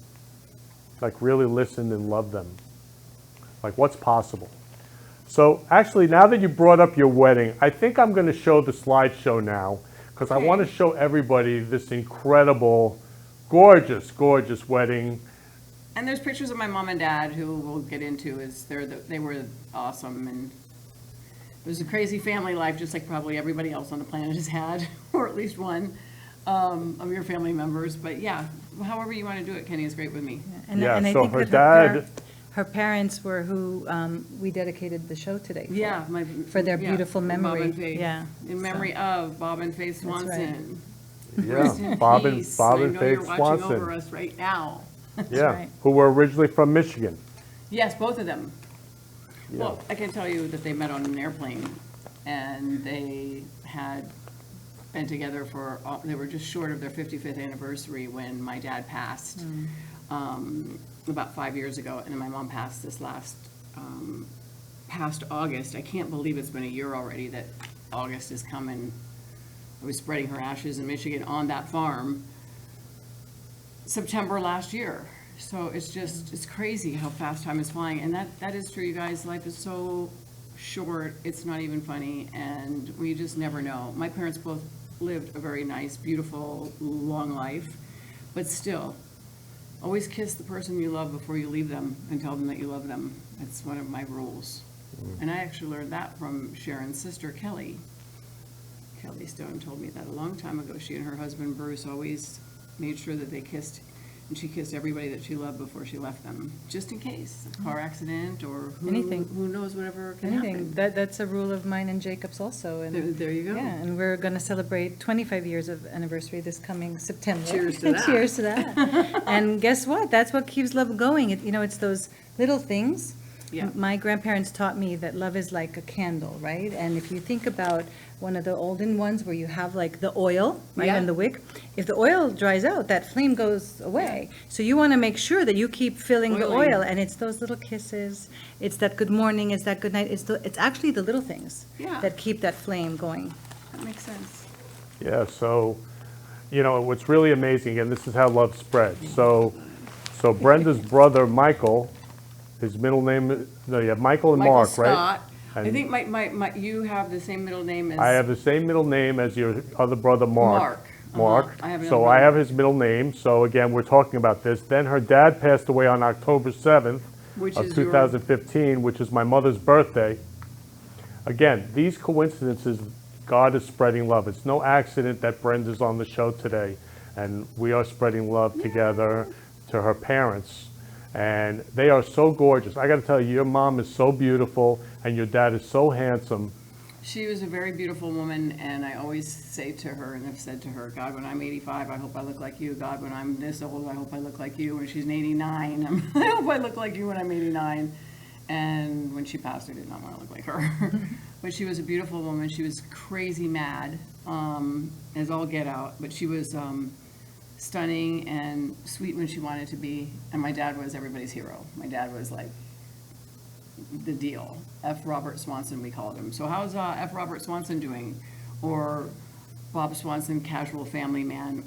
Speaker 1: Like really listened and loved them? Like what's possible? So actually, now that you brought up your wedding, I think I'm going to show the slideshow now because I want to show everybody this incredible, gorgeous, gorgeous wedding.
Speaker 2: And there's pictures of my mom and dad who we'll get into. They were awesome, and it was a crazy family life, just like probably everybody else on the planet has had, or at least one of your family members. But yeah, however you want to do it, Kenny, is great with me.
Speaker 21: And
Speaker 1: Yeah,
Speaker 21: I
Speaker 1: so
Speaker 21: think
Speaker 1: her
Speaker 21: that
Speaker 1: dad.
Speaker 21: her parents were who we dedicated the show today for.
Speaker 2: Yeah,
Speaker 21: For their beautiful
Speaker 2: Bob
Speaker 21: memory.
Speaker 2: and Faith.
Speaker 21: Yeah.
Speaker 2: In memory of Bob and Faith
Speaker 21: That's right.
Speaker 2: Swanson.
Speaker 1: Yeah,
Speaker 2: Rest in
Speaker 1: Bob and
Speaker 2: peace.
Speaker 1: Bob
Speaker 2: I
Speaker 1: and
Speaker 2: know
Speaker 1: Faith
Speaker 2: you're watching over
Speaker 1: Swanson.
Speaker 2: us right now.
Speaker 1: Yeah,
Speaker 21: right.
Speaker 1: who were originally from Michigan.
Speaker 2: Yes, both of them.
Speaker 1: Yeah.
Speaker 2: Well, I can tell you that they met on an airplane, and they had been together they were just short of their 55th anniversary when my dad passed about 5 years ago, and then my mom passed this past August. I can't believe it's been a year already that August is coming. I was spreading her ashes in Michigan on that farm September last year. So it's crazy how fast time is flying. And that is true, you guys. Life is so short, it's not even funny, and we just never know. My parents both lived a very nice, beautiful, long life, but still, always kiss the person you love before you leave them and tell them that you love them. It's one of my rules. And I actually learned that from Sharon's sister, Kelly. Kelly Stone told me that a long time ago. She and her husband, Bruce, always made sure that they kissed, and she kissed everybody that she loved before she left them, just in case, a car accident or
Speaker 21: Anything.
Speaker 2: who knows, whatever can
Speaker 21: Anything.
Speaker 2: happen.
Speaker 21: That's a rule of mine and Jacob's also. And
Speaker 2: There you go.
Speaker 21: Yeah, and we're going to celebrate 25 years of anniversary this coming September.
Speaker 2: Cheers to that.
Speaker 21: Cheers to that. And guess what? That's what keeps love going. It's those little things.
Speaker 2: Yeah.
Speaker 21: My grandparents taught me that love is like a candle, right? And if you think about one of the olden ones where you have like the oil, right,
Speaker 2: Yeah.
Speaker 21: and the wick, if the oil dries out, that flame goes away. So you want to make sure that you keep filling the
Speaker 2: Oiling.
Speaker 21: oil, and it's those little kisses, it's that good morning, it's that good night, it's actually the little things
Speaker 2: Yeah.
Speaker 21: that keep that flame going.
Speaker 2: That makes sense.
Speaker 1: Yeah, so, what's really amazing, and this is how love spreads. So Brenda's brother, Michael, his middle name, Michael and
Speaker 2: Michael
Speaker 1: Mark,
Speaker 2: Scott.
Speaker 1: right?
Speaker 2: I
Speaker 1: And
Speaker 2: think you have the same middle name as.
Speaker 1: I have the same middle name as your other brother, Mark.
Speaker 2: Mark. I have
Speaker 1: So
Speaker 2: another
Speaker 1: I
Speaker 2: brother.
Speaker 1: have his middle name. So again, we're talking about this. Then her dad passed away on October 7th
Speaker 2: Which
Speaker 1: of
Speaker 2: is your-
Speaker 1: 2015, which is my mother's birthday. Again, these coincidences, God is spreading love. It's no accident that Brenda's on the show today, and we are spreading love together to her parents. And they are so gorgeous. I got to tell you, your mom is so beautiful, and your dad is so handsome.
Speaker 2: She was a very beautiful woman, and I always say to her, and I've said to her, God, when I'm 85, I hope I look like you. God, when I'm this old, I hope I look like you. When she's 89, I hope I look like you when I'm 89. And when she passed, I did not want to look like her. But she was a beautiful woman. She was crazy mad, as all get out. But she was stunning and sweet when she wanted to be. And my dad was everybody's hero. My dad was like the deal. F. Robert Swanson, we called him. So how's F. Robert Swanson doing? Or Bob Swanson, casual family man.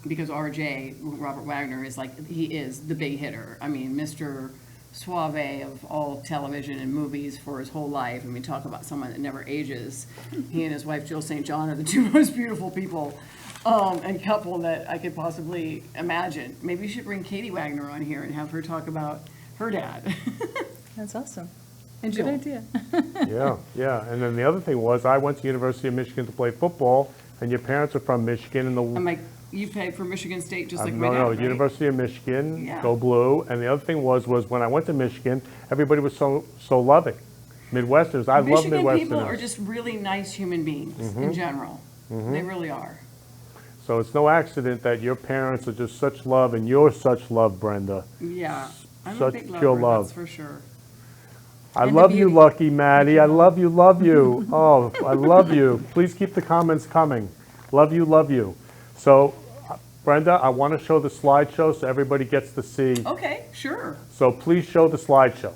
Speaker 2: Because RJ, Robert Wagner, is like, he is the big hitter. I mean, Mr. suave of all television and movies for his whole life. And we talk about someone that never ages. He and his wife, Jill St. John, are the two most beautiful people and couple that I could possibly imagine. Maybe you should bring Katie Wagner on here and have her talk about her dad.
Speaker 21: That's awesome.
Speaker 2: And
Speaker 21: Good
Speaker 2: Jill.
Speaker 21: idea.
Speaker 1: Yeah. And then the other thing was, I went to University of Michigan to play football, and your parents are from Michigan, and
Speaker 2: I'm like, you played for Michigan State just like my
Speaker 1: no,
Speaker 2: dad,
Speaker 1: no,
Speaker 2: right?
Speaker 1: University of Michigan,
Speaker 2: Yeah.
Speaker 1: go blue. And the other thing was when I went to Michigan, everybody was so loving. Midwesterners, I love
Speaker 2: Michigan
Speaker 1: Midwesterners.
Speaker 2: people are just really nice human beings in general. They really are.
Speaker 1: So it's no accident that your parents are just such love, and you're such love, Brenda.
Speaker 2: Yeah, I'm a
Speaker 1: Such
Speaker 2: big
Speaker 1: pure
Speaker 2: lover,
Speaker 1: love.
Speaker 2: that's for sure.
Speaker 1: I
Speaker 2: And the
Speaker 1: love you,
Speaker 2: beauty.
Speaker 1: Lucky Maddie. I love you, love you. Oh, I love you. Please keep the comments coming. Love you, love you. So, Brenda, I want to show the slideshow so everybody gets to see.
Speaker 2: Okay, sure.
Speaker 1: So please show the slideshow.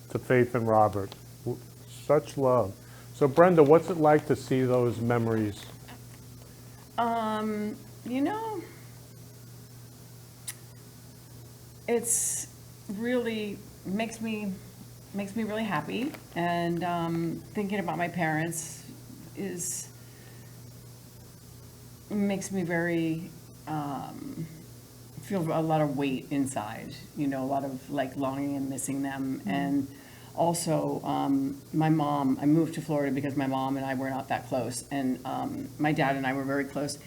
Speaker 1: To Faith and Robert. Such love. So Brenda, what's it like to see those memories?
Speaker 2: You know, it's really makes me really happy, and thinking about my parents makes me very feel a lot of weight inside, you know, a lot of like longing and missing them. And also my mom, I moved to Florida because my mom and I were not that close, and my dad and I were very close,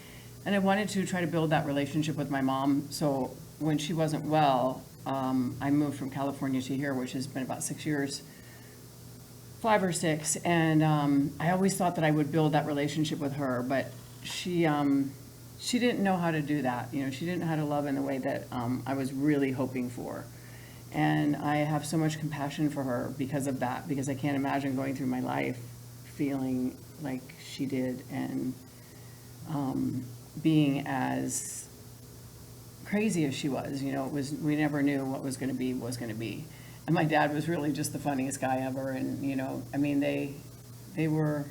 Speaker 2: and I wanted to try to build that relationship with my mom. So when she wasn't well, I moved from California to here, which has been about 6 years, 5 or 6, and I always thought that I would build that relationship with her, but she didn't know how to do that. You know, she didn't know how to love in the way that I was really hoping for. And I have so much compassion for her because of that, because I can't imagine going through my life feeling like she did, and being as crazy as she was. You know, we never knew what was going to be. And my dad was really just the funniest guy ever. And, you know, I mean, they were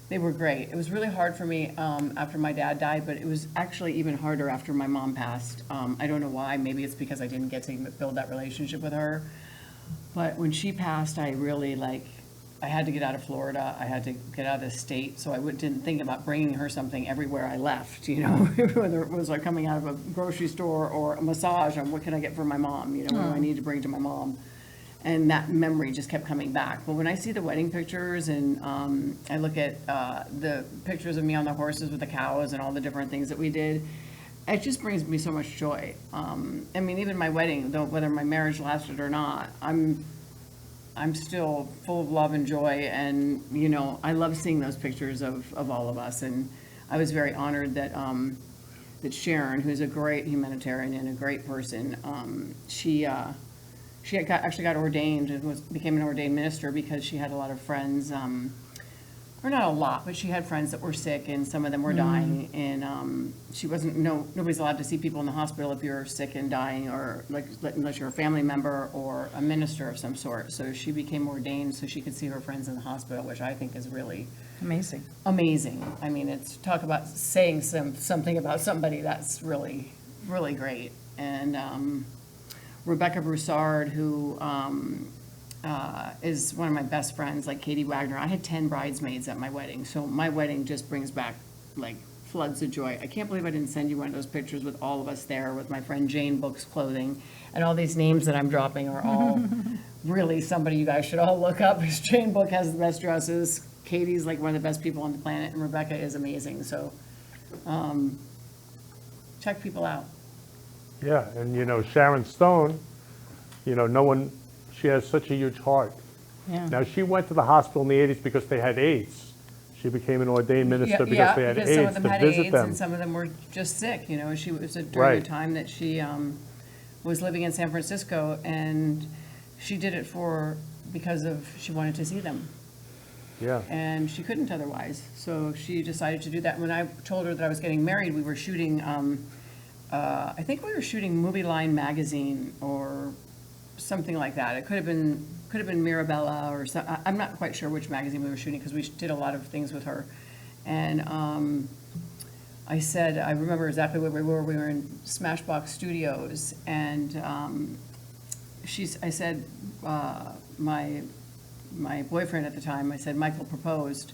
Speaker 2: great. It was really hard for me after my dad died, but it was actually even harder after my mom passed. I don't know why. Maybe it's because I didn't get to build that relationship with her. But when she passed, I really I had to get out of Florida. I had to get out of the state, so I didn't think about bringing her something everywhere I left, you know, whether it was like coming out of a grocery store or a massage, and what can I get for my mom, you know, what do I need to bring to my mom? And that memory just kept coming back. But when I see the wedding pictures and I look at the pictures of me on the horses with the cows and all the different things that we did, it just brings me so much joy. I mean, even my wedding, though, whether my marriage lasted or not, I'm still full of love and joy. And, you know, I love seeing those pictures of all of us. And I was very honored that that Sharon, who's a great humanitarian and a great person, she actually got ordained and became an ordained minister because she had a lot of friends, or not a lot, but she had friends that were sick and some of them were dying, and she nobody's allowed to see people in the hospital if you're sick and dying, or unless you're a family member or a minister of some sort. So she became ordained so she could see her friends in the hospital, which I think is really
Speaker 21: Amazing.
Speaker 2: amazing. I mean, it's talk about saying something about somebody that's really, really great. And Rebecca Broussard, who is one of my best friends, like Katie Wagner. I had 10 bridesmaids at my wedding, so my wedding just brings back like floods of joy. I can't believe I didn't send you one of those pictures with all of us there, with my friend Jane Book's clothing, and all these names that I'm dropping are all really somebody you guys should all look up, because Jane Book has the best dresses, Katie's like one of the best people on the planet, and Rebecca is amazing. So check people out.
Speaker 1: Yeah, and you know, Sharon Stone, you know, she has such a huge heart.
Speaker 21: Yeah.
Speaker 1: Now, she went to the hospital in the 80s because they had AIDS. She became an ordained minister because they had AIDS
Speaker 2: some of them
Speaker 1: to
Speaker 2: had
Speaker 1: visit
Speaker 2: AIDS
Speaker 1: them.
Speaker 2: and some of them were just sick. You know, she was during
Speaker 1: Right.
Speaker 2: the time that she was living in San Francisco, and she did it because she wanted to see them.
Speaker 1: Yeah.
Speaker 2: And she couldn't otherwise, so she decided to do that. When I told her that I was getting married, we were shooting. I think we were shooting Movie Line magazine or something like that. It could have been Mirabella or some, I'm not quite sure which magazine we were shooting, because we did a lot of things with her. And I said, I remember exactly where we were. We were in Smashbox Studios, and I said, my boyfriend at the time, I said, Michael proposed,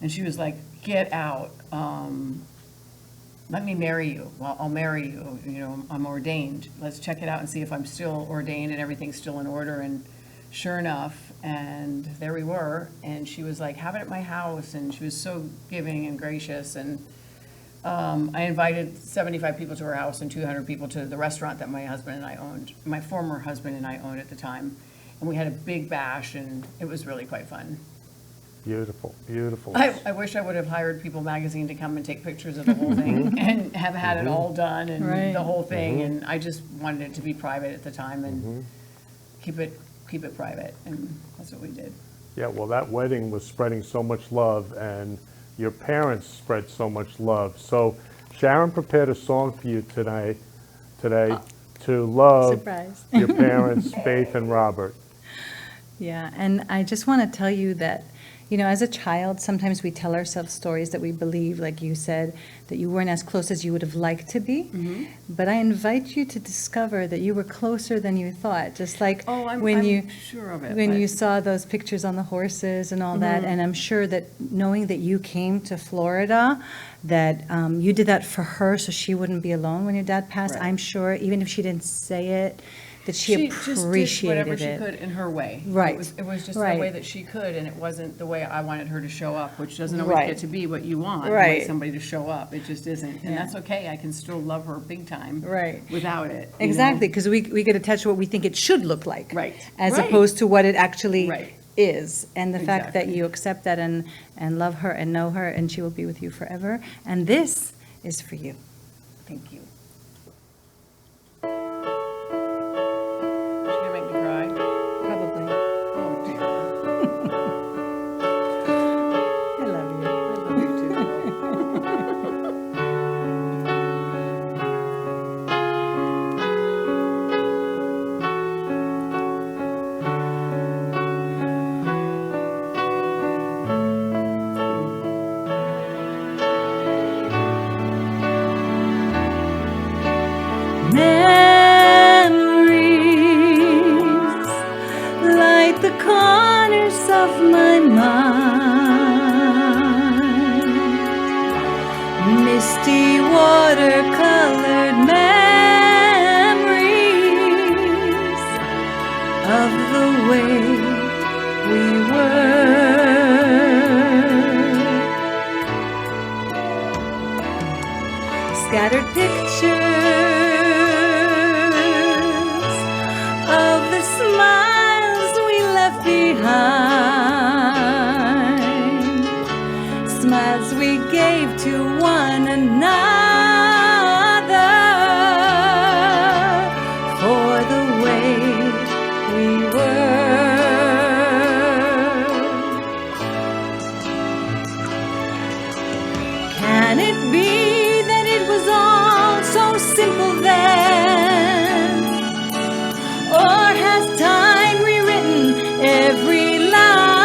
Speaker 2: and she was like, get out. Let me marry you. Well, I'll marry you. You know, I'm ordained. Let's check it out and see if I'm still ordained and everything's still in order. And sure enough, and there we were. And she was like, have it at my house. And she was so giving and gracious. And I invited 75 people to her house and 200 people to the restaurant that my husband and I owned, my former husband and I owned at the time. And we had a big bash, and it was really quite fun.
Speaker 1: Beautiful, beautiful.
Speaker 2: I wish I would have hired People Magazine to come and take pictures of the whole thing and have had it all done and the whole thing. And I just wanted it to be private at the time and keep it private. And that's what we did.
Speaker 1: Yeah, well, that wedding was spreading so much love, and your parents spread so much love. So Sharon prepared a song for you today to love
Speaker 21: Surprise.
Speaker 1: your parents, Faith and Robert.
Speaker 21: Yeah, and I just want to tell you that, you know, as a child, sometimes we tell ourselves stories that we believe, like you said, that you weren't as close as you would have liked to be. But I invite you to discover that you were closer than you thought. Just like
Speaker 2: I'm sure of it.
Speaker 21: when you saw those pictures on the horses and all that. And I'm sure that knowing that you came to Florida, that you did that for her so she wouldn't be alone when your dad passed.
Speaker 2: Right.
Speaker 21: I'm sure, even if she didn't say it, that she
Speaker 2: just
Speaker 21: appreciated
Speaker 2: did whatever she
Speaker 21: it.
Speaker 2: could in her way.
Speaker 21: Right.
Speaker 2: It was just
Speaker 21: Right.
Speaker 2: the way that she could, and it wasn't the way I wanted her to show up, which doesn't always
Speaker 21: Right.
Speaker 2: get to be what you want.
Speaker 21: Right.
Speaker 2: Want somebody to show up. It just isn't. And that's okay. I can still love her big time.
Speaker 21: Right.
Speaker 2: Without it. you
Speaker 21: Exactly,
Speaker 2: know?
Speaker 21: because we get attached to what we think it should look like.
Speaker 2: Right.
Speaker 21: As
Speaker 2: Right.
Speaker 21: opposed to what it actually
Speaker 2: Right.
Speaker 21: is. And the fact that
Speaker 2: Exactly.
Speaker 21: you accept that and love her and know her, and she will be with you forever. And this is for you.
Speaker 2: Thank you. She's gonna make me cry.
Speaker 21: Probably.
Speaker 2: Oh dear.
Speaker 21: I love you.
Speaker 2: I love you too.
Speaker 21: watercolored memories of the way we were. Scattered pictures of the smiles we left behind, smiles we gave to one another for the way we were. Can it be that it was all so simple then? Or has time rewritten every line?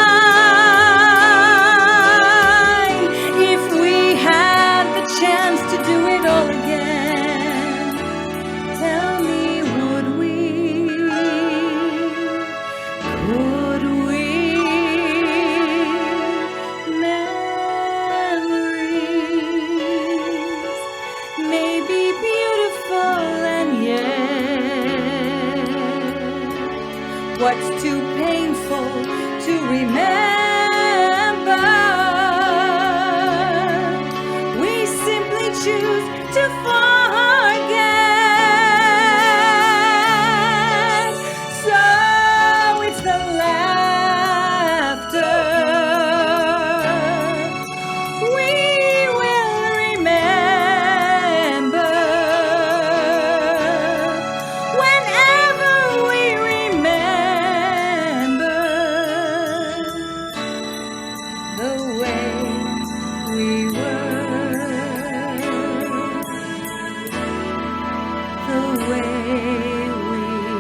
Speaker 21: If we had the chance to do it all again, tell me, would we? Could we? Memories may be beautiful, and yet what's too painful to remember? We simply choose to forget. So it's the laughter we will remember. Whenever we remember the way we were, the way we were.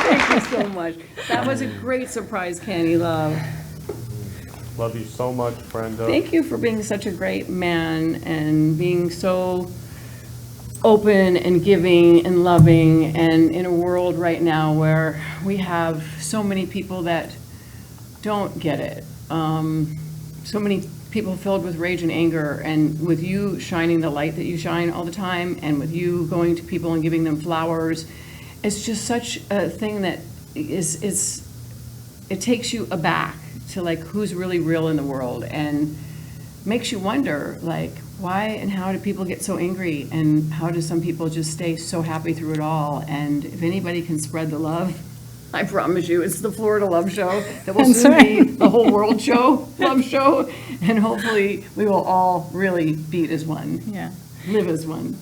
Speaker 2: Thank you so much. That was a great surprise, Kenny Love.
Speaker 1: Love you so much, Brenda.
Speaker 2: Thank you for being such a great man and being so open and giving and loving, and in a world right now where we have so many people that don't get it. So many people filled with rage and anger, and with you shining the light that you shine all the time, and with you going to people and giving them flowers, it's just such a thing that it takes you aback to like who's really real in the world, and makes you wonder like why and how do people get so angry, and how do some people just stay so happy through it all. And if anybody can spread the love, I promise you it's the Florida Love Show that will soon be the whole world show, love show, and hopefully we will all really beat as one.
Speaker 21: Yeah.
Speaker 2: Live as one.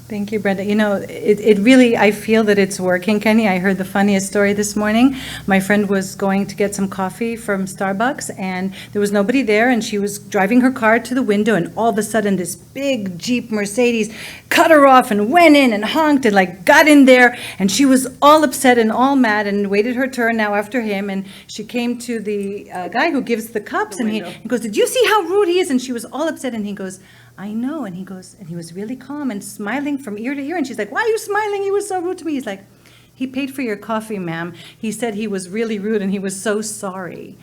Speaker 21: Thank you, Brenda. You know, it really, I feel that it's working, Kenny. I heard the funniest story this morning. My friend was going to get some coffee from Starbucks, and there was nobody there, and she was driving her car to the window, and all of a sudden this big Jeep Mercedes cut her off and went in and honked and like got in there, and she was all upset and all mad and waited her turn now after him, and she came to the guy who gives the cups, and he goes, "Did you see how rude he is?" And she was all upset, and he goes, "I know." And he goes, and he was really calm and smiling from ear to ear. And she's like, "Why are you smiling? He was so rude to me." He's like, "He paid for your coffee, ma'am. He said he was really rude and he was so sorry."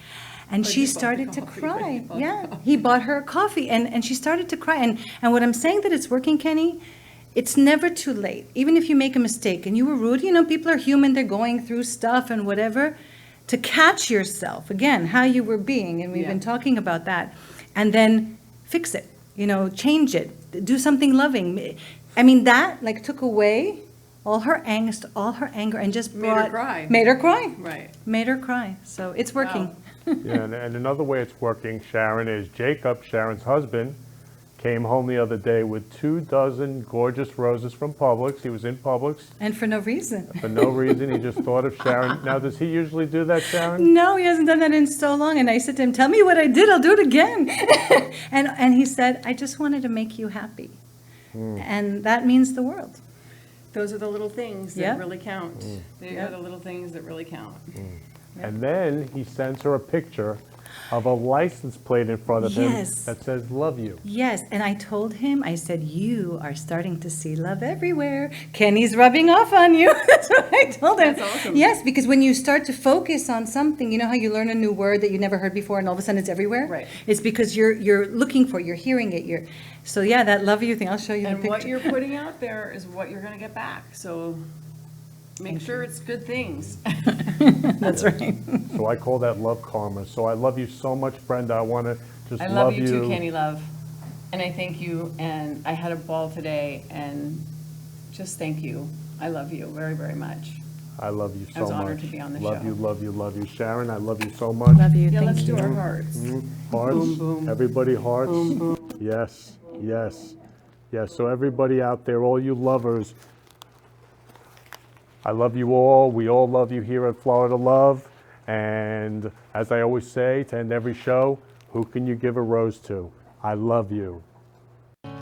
Speaker 21: And she started to cry. Yeah, he bought her coffee, and she started to cry. And what I'm saying that it's working, Kenny, it's never too late. Even if you make a mistake and you were rude, you know, people are human, they're going through stuff and whatever. To catch yourself, again, how you were being, and we've been talking about that, and then fix it. You know, change it, do something loving. I mean, that like took away all her angst, all her anger, and just
Speaker 2: Made her cry.
Speaker 21: Made her cry.
Speaker 2: Right.
Speaker 21: Made her cry. So it's working.
Speaker 1: Yeah, and another way it's working, Sharon, is Jacob, Sharon's husband, came home the other day with 24 gorgeous roses from Publix. He was in Publix.
Speaker 21: And for no reason.
Speaker 1: For no reason. He just thought of Sharon. Now, does he usually do that, Sharon?
Speaker 21: No, he hasn't done that in so long. And I said to him, "Tell me what I did. I'll do it again." and he said, "I just wanted to make you happy." And that means the world.
Speaker 2: those are the little things that
Speaker 21: Yep.
Speaker 2: really count. They are the little things that really count.
Speaker 1: And then he sends her a picture of a license plate in front of him
Speaker 21: Yes.
Speaker 1: that says, love you.
Speaker 21: Yes, and I told him, I said, you are starting to see love everywhere. Kenny's rubbing off on you. That's what I told him.
Speaker 2: That's awesome.
Speaker 21: Yes, because when you start to focus on something, you know how you learn a new word that you never heard before and all of a sudden it's everywhere?
Speaker 2: Right.
Speaker 21: It's because you're looking for it, you're hearing it, so yeah, that love you thing, I'll show you the
Speaker 2: And
Speaker 21: picture.
Speaker 2: what you're putting out there is what you're gonna get back, so make sure it's good things.
Speaker 21: That's right.
Speaker 1: So I call that love karma. So I love you so much, Brenda. I want to just
Speaker 2: I love you too, Kenny Love. And I thank you, and I had a ball today, and just thank you. I love you very, very much.
Speaker 1: I love you so much.
Speaker 2: I was honored to be on the
Speaker 1: love
Speaker 2: show.
Speaker 1: You, love you, love you. Sharon, I love you so much.
Speaker 21: Love you,
Speaker 2: Yeah,
Speaker 21: thank
Speaker 2: let's
Speaker 21: you.
Speaker 2: do our hearts.
Speaker 1: Hearts.
Speaker 2: Boom, boom.
Speaker 1: Everybody hearts.
Speaker 2: Boom, boom.
Speaker 1: Yes, yes, yes. So everybody out there, all you lovers, I love you all. We all love you here at Florida Love. And as I always say to end every show, who can you give a rose to? I love you.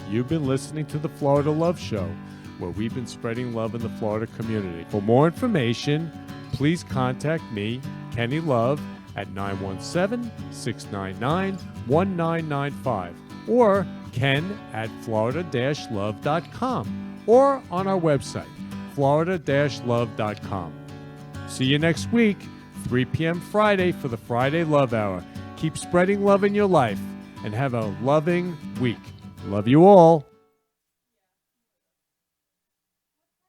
Speaker 1: You've been listening to the Florida Love Show, where we've been spreading love in the Florida community. For more information, please contact me, Kenny Love, at 917-699-1995 or ken@florida-love.com or on our website, florida-love.com. See you next week, 3 p.m. Friday for the Friday Love Hour. Keep spreading love in your life and have a loving week. Love you all.